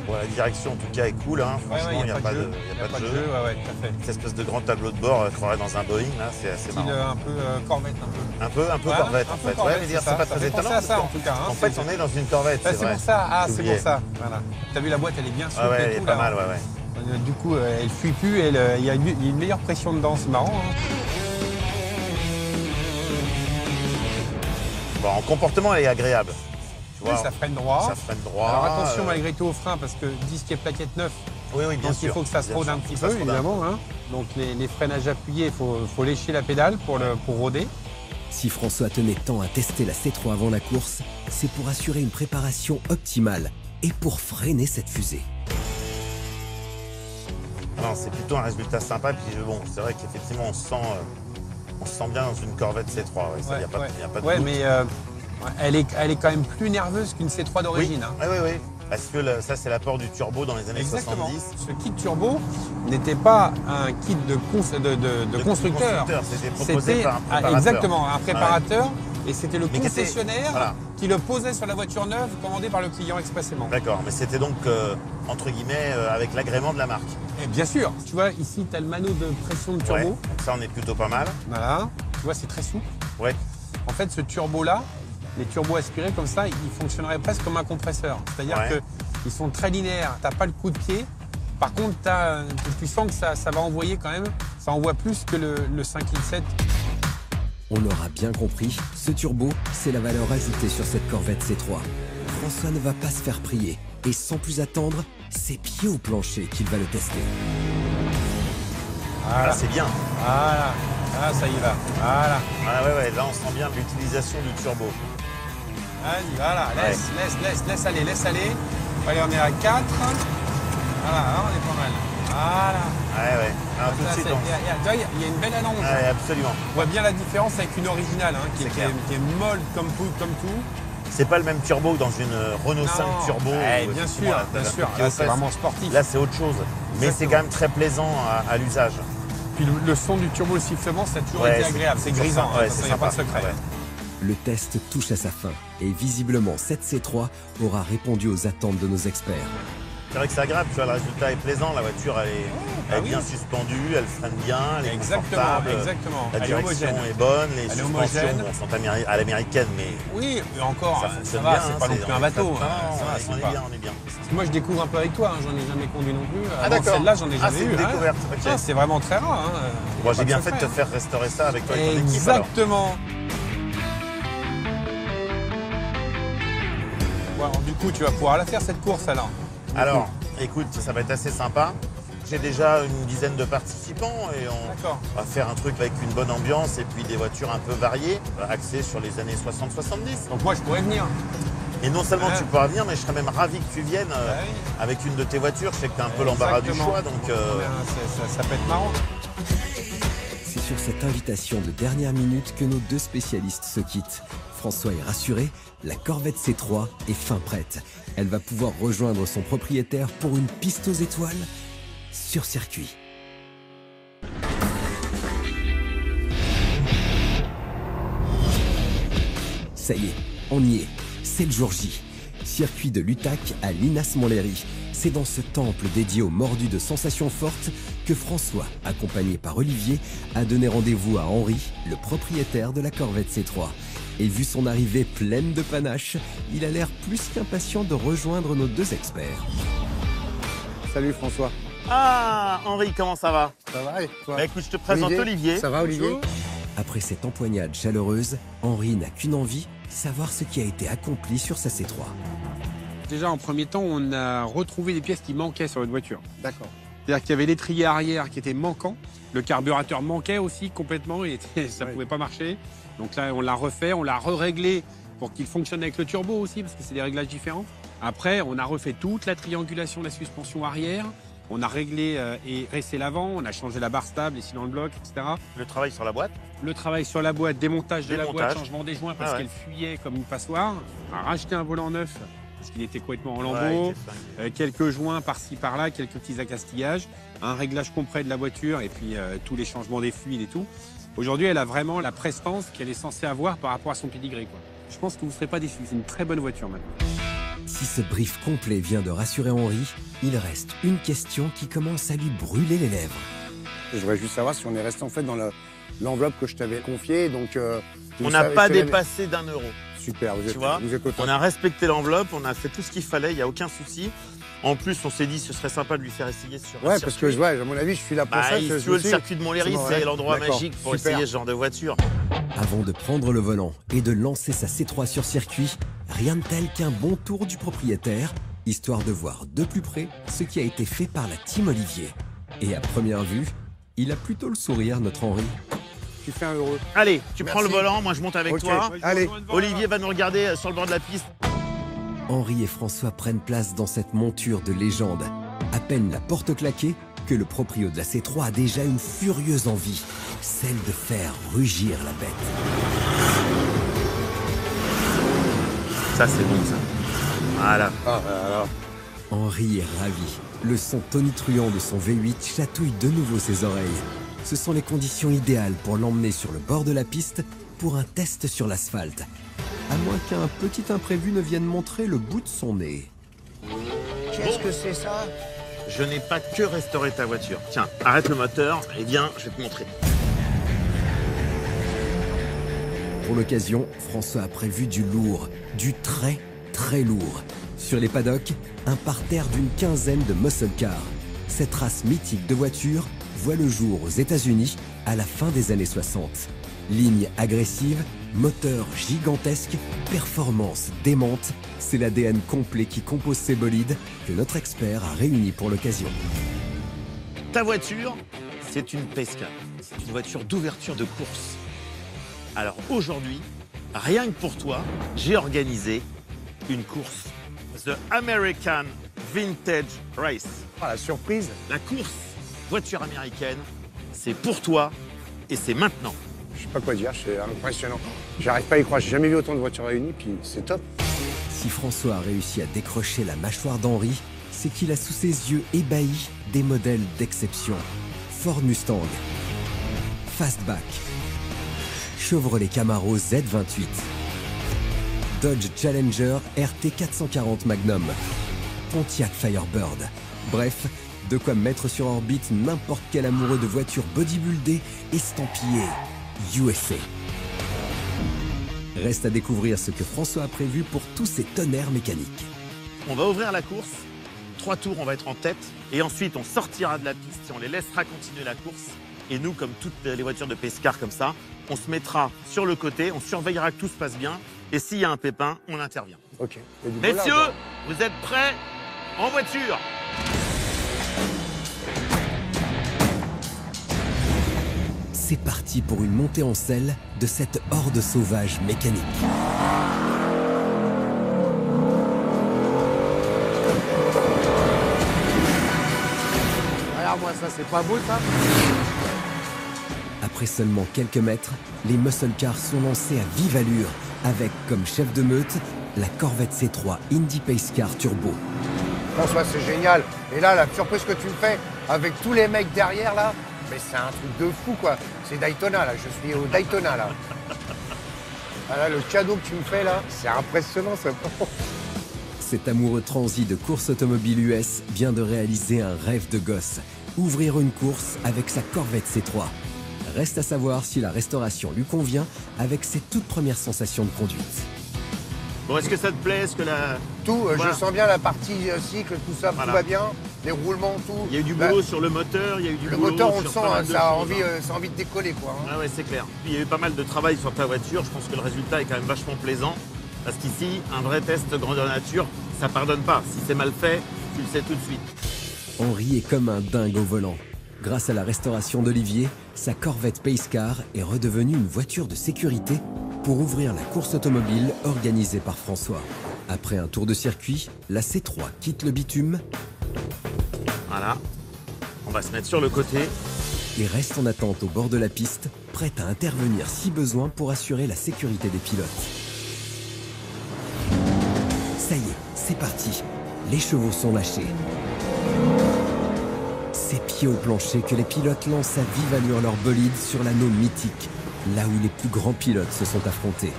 Bon, la direction, en tout cas, est cool. Hein. Franchement, il n'y a pas de jeu. Ouais, tout à fait. Cette espèce de grand tableau de bord, croirait dans un Boeing, là, c'est assez marrant. Un peu Corvette, un peu. Un peu Corvette, en fait. Ouais, mais dire, c'est pas très étonnant. Ça, en tout cas. En fait, on est dans une Corvette, c'est vrai. C'est pour ça. Ah, c'est pour ça. Voilà. T'as vu, la boîte, elle est bien souple. Ah ouais, elle est pas mal, ouais. Du coup, elle fuit plus. Il y a une meilleure pression dedans. C'est marrant. Hein. Bon, en comportement, elle est agréable. Oui, ça freine droit. Ça freine droit. Alors attention malgré tout au frein parce que disque et plaquette neuf. Oui, bien sûr. Il faut que ça se rôde un petit peu, évidemment. Hein. Donc les freinages appuyés, il faut lécher la pédale pour rôder. Si François tenait tant à tester la C3 avant la course, c'est pour assurer une préparation optimale et pour freiner cette fusée. Non, c'est plutôt un résultat sympa. Puis bon, c'est vrai qu'effectivement, on se sent bien dans une Corvette C3. Il n'y a pas de doute. Mais elle est quand même plus nerveuse qu'une C3 d'origine. Oui. Parce que ça, c'est l'apport du turbo dans les années 70. Ce kit turbo n'était pas un kit de constructeur. C'était proposé par un préparateur. Exactement, un préparateur. Et c'était le concessionnaire qui le posait sur la voiture neuve commandée par le client expressément. D'accord, mais c'était donc, entre guillemets, avec l'agrément de la marque. Et bien sûr. Tu vois, ici, tu as le mano de pression de turbo. Ouais, donc ça, on est plutôt pas mal. Voilà. Tu vois, c'est très souple. Ouais. En fait, ce turbo-là, les turbos aspirés comme ça, ils fonctionneraient presque comme un compresseur. C'est-à-dire qu'ils sont très linéaires. Tu n'as pas le coup de pied. Par contre, tu sens que ça va envoyer quand même. Ça envoie plus que le 5,7 litres. On l'aura bien compris, ce turbo, c'est la valeur ajoutée sur cette Corvette C3. François ne va pas se faire prier. Et sans plus attendre, c'est pied au plancher qu'il va le tester. Voilà, c'est bien. Voilà. Ah, ça y va. Voilà. Ah ouais, là, on sent bien l'utilisation du turbo. Vas-y, voilà, laisse aller. Allez, on est à 4. Voilà, on est pas mal. Voilà. Ouais. Alors, tout de suite, il y a une belle annonce. Ouais, absolument. On voit bien la différence avec une originale, qui est molle comme tout. C'est pas le même turbo que dans une Renault 5 Turbo. Bien sûr. Là, c'est vraiment sportif. Là, c'est autre chose. Mais c'est quand même très plaisant à l'usage. Puis le son du turbo, le sifflement, ça a toujours été agréable. C'est grisant, il n'y a pas de secret. Le test touche à sa fin et visiblement cette C3 aura répondu aux attentes de nos experts. C'est vrai que c'est agréable, tu vois, le résultat est plaisant, la voiture elle est bien suspendue, elle freine bien, elle est confortable, la direction est bonne, les suspensions sont à l'américaine, mais oui, mais encore, ça fonctionne bien, c'est pas non plus un bateau. On est bien. Parce que moi je découvre un peu avec toi, j'en ai jamais conduit non plus. Ah d'accord. Celle-là j'en ai jamais eu. C'est une découverte. C'est vraiment très rare. Moi j'ai bien fait de te faire restaurer ça avec toi et ton équipe. Exactement. Bon, du coup tu vas pouvoir la faire cette course alors. Alors, écoute, ça va être assez sympa. J'ai déjà une dizaine de participants et on va faire un truc avec une bonne ambiance et puis des voitures un peu variées, axées sur les années 60-70. Donc moi, je pourrais venir. Et non seulement tu pourras venir, mais je serais même ravi que tu viennes avec une de tes voitures. Je sais que tu as un peu l'embarras du choix, donc... Ça peut être marrant. C'est sur cette invitation de dernière minute que nos deux spécialistes se quittent. François est rassuré, la Corvette C3 est fin prête. Elle va pouvoir rejoindre son propriétaire pour une piste aux étoiles sur circuit. Ça y est, on y est. C'est le jour J. Circuit de l'Utac à Linas-Montlhéry. C'est dans ce temple dédié aux mordus de sensations fortes que François, accompagné par Olivier, a donné rendez-vous à Henri, le propriétaire de la Corvette C3. Et vu son arrivée pleine de panache, il a l'air plus qu'impatient de rejoindre nos deux experts. Salut François. Ah, Henri, comment ça va? Ça va et toi? Bah écoute, je te présente Olivier. Ça va Olivier? Bonjour. Après cette empoignade chaleureuse, Henri n'a qu'une envie, savoir ce qui a été accompli sur sa C3. Déjà, en premier temps, on a retrouvé des pièces qui manquaient sur notre voiture. D'accord. C'est-à-dire qu'il y avait l'étrier arrière qui était manquant, le carburateur manquait aussi complètement, ça ne pouvait pas marcher. Donc là, on l'a refait, on l'a réglé pour qu'il fonctionne avec le turbo aussi, parce que c'est des réglages différents. Après, on a refait toute la triangulation de la suspension arrière, On a réglé et dressé l'avant, on a changé la barre stable, les cylindres blocs, etc. Le travail sur la boîte. Le travail sur la boîte, démontage de la boîte, changement des joints parce qu'elle fuyait comme une passoire. On a racheté un volant neuf parce qu'il était complètement en lambeaux. Quelques joints par-ci par-là, quelques petits accastillages, un réglage complet de la voiture et puis tous les changements des fluides et tout. Aujourd'hui, elle a vraiment la prestance qu'elle est censée avoir par rapport à son pédigré, quoi. Je pense que vous ne serez pas déçus. C'est une très bonne voiture maintenant. Si ce brief complet vient de rassurer Henri, il reste une question qui commence à lui brûler les lèvres. Je voudrais juste savoir si on est resté en fait dans l'enveloppe que je t'avais confiée. Donc, on n'a pas dépassé d'1 €. Super, vous êtes au top. On a respecté l'enveloppe, on a fait tout ce qu'il fallait, il n'y a aucun souci. En plus, on s'est dit ce serait sympa de lui faire essayer sur un circuit. Parce que à mon avis, je suis là pour ça. Si tu veux, le circuit de Montlhéry, c'est l'endroit magique pour essayer ce genre de voiture. Avant de prendre le volant et de lancer sa C3 sur circuit, rien de tel qu'un bon tour du propriétaire, histoire de voir de plus près ce qui a été fait par la team Olivier. Et à première vue, il a plutôt le sourire, notre Henri. Tu fais un heureux. Allez, tu prends le volant, moi je monte avec toi. Allez. Olivier va nous regarder sur le bord de la piste. Henri et François prennent place dans cette monture de légende. À peine la porte claquée que le proprio de la C3 a déjà une furieuse envie, celle de faire rugir la bête. Ça c'est bon ça. Voilà. Henri est ravi. Le son tonitruant de son V8 chatouille de nouveau ses oreilles. Ce sont les conditions idéales pour l'emmener sur le bord de la piste pour un test sur l'asphalte. À moins qu'un petit imprévu ne vienne montrer le bout de son nez. Qu'est-ce que c'est ça? Je n'ai pas que restauré ta voiture. Tiens, arrête le moteur et viens, je vais te montrer. Pour l'occasion, François a prévu du lourd, du très très lourd. Sur les paddocks, un parterre d'une quinzaine de muscle cars. Cette race mythique de voitures voit le jour aux États-Unis à la fin des années 60. Ligne agressive, moteur gigantesque, performance démente, c'est l'ADN complet qui compose ces bolides que notre expert a réuni pour l'occasion. Ta voiture, c'est une Pesca. C'est une voiture d'ouverture de course. Alors aujourd'hui, rien que pour toi, j'ai organisé une course. The American Vintage Race. Ah, la surprise. La course voiture américaine, c'est pour toi et c'est maintenant. Je sais pas quoi dire, c'est impressionnant. J'arrive pas à y croire, j'ai jamais vu autant de voitures réunies, puis c'est top. Si François a réussi à décrocher la mâchoire d'Henri, c'est qu'il a sous ses yeux ébahis des modèles d'exception. Ford Mustang, Fastback, Chevrolet Camaro Z28, Dodge Challenger RT 440 Magnum, Pontiac Firebird. Bref, de quoi mettre sur orbite n'importe quel amoureux de voitures bodybuildées estampillées USA. Reste à découvrir ce que François a prévu pour tous ces tonnerres mécaniques. On va ouvrir la course, 3 tours, on va être en tête, et ensuite on sortira de la piste et on les laissera continuer la course. Et nous, comme toutes les voitures de Pescar comme ça, on se mettra sur le côté, on surveillera que tout se passe bien, et s'il y a un pépin, on intervient. Ok. Messieurs, vous êtes prêts? En voiture! C'est parti pour une montée en selle de cette horde sauvage mécanique. Regarde-moi ça, c'est pas beau ça? Après seulement quelques mètres, les muscle cars sont lancés à vive allure, avec comme chef de meute la Corvette C3 Indy Pace Car Turbo. François, c'est génial. Et là, la surprise que tu me fais, avec tous les mecs derrière là, mais c'est un truc de fou quoi. C'est Daytona là, je suis au Daytona là. Ah, là, le cadeau que tu me fais là, c'est impressionnant ça. Cet amoureux transi de course automobile US vient de réaliser un rêve de gosse. Ouvrir une course avec sa Corvette C3. Reste à savoir si la restauration lui convient avec ses toutes premières sensations de conduite. Bon, est-ce que ça te plaît? Est-ce que la... Tout, voilà. Je sens bien la partie cycle, tout ça, voilà. Tout va bien. Les roulements, tout. Il y a eu du boulot sur le moteur, il y a eu du le boulot moteur, on le sur sent, pas mal de ça a choses, envie de décoller quoi. Hein. Ah ouais, c'est clair. Puis il y a eu pas mal de travail sur ta voiture, je pense que le résultat est quand même vachement plaisant. Parce qu'ici, un vrai test grandeur nature, ça pardonne pas. Si c'est mal fait, tu le sais tout de suite. Henri est comme un dingue au volant. Grâce à la restauration d'Olivier, sa Corvette Pace Car est redevenue une voiture de sécurité pour ouvrir la course automobile organisée par François. Après un tour de circuit, la C3 quitte le bitume. Voilà. va se mettre sur le côté. Et reste en attente au bord de la piste, prêt à intervenir si besoin pour assurer la sécurité des pilotes. Ça y est, c'est parti. Les chevaux sont lâchés. C'est pieds au plancher que les pilotes lancent à vive allure leur bolide sur l'anneau mythique, là où les plus grands pilotes se sont affrontés.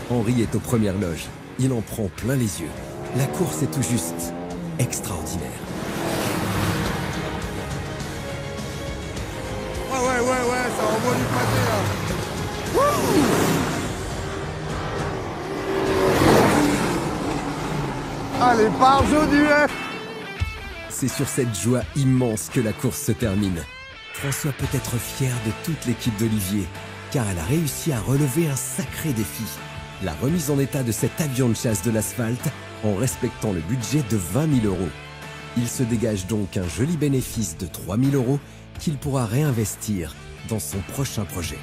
Henry est aux premières loges. Il en prend plein les yeux. La course est tout juste extraordinaire. Ouais, ça envoie du pâté là. Wouh! Allez, par Joduet! C'est sur cette joie immense que la course se termine. François peut être fier de toute l'équipe d'Olivier, car elle a réussi à relever un sacré défi. La remise en état de cet avion de chasse de l'asphalte en respectant le budget de 20 000 €. Il se dégage donc un joli bénéfice de 3 000 € qu'il pourra réinvestir dans son prochain projet.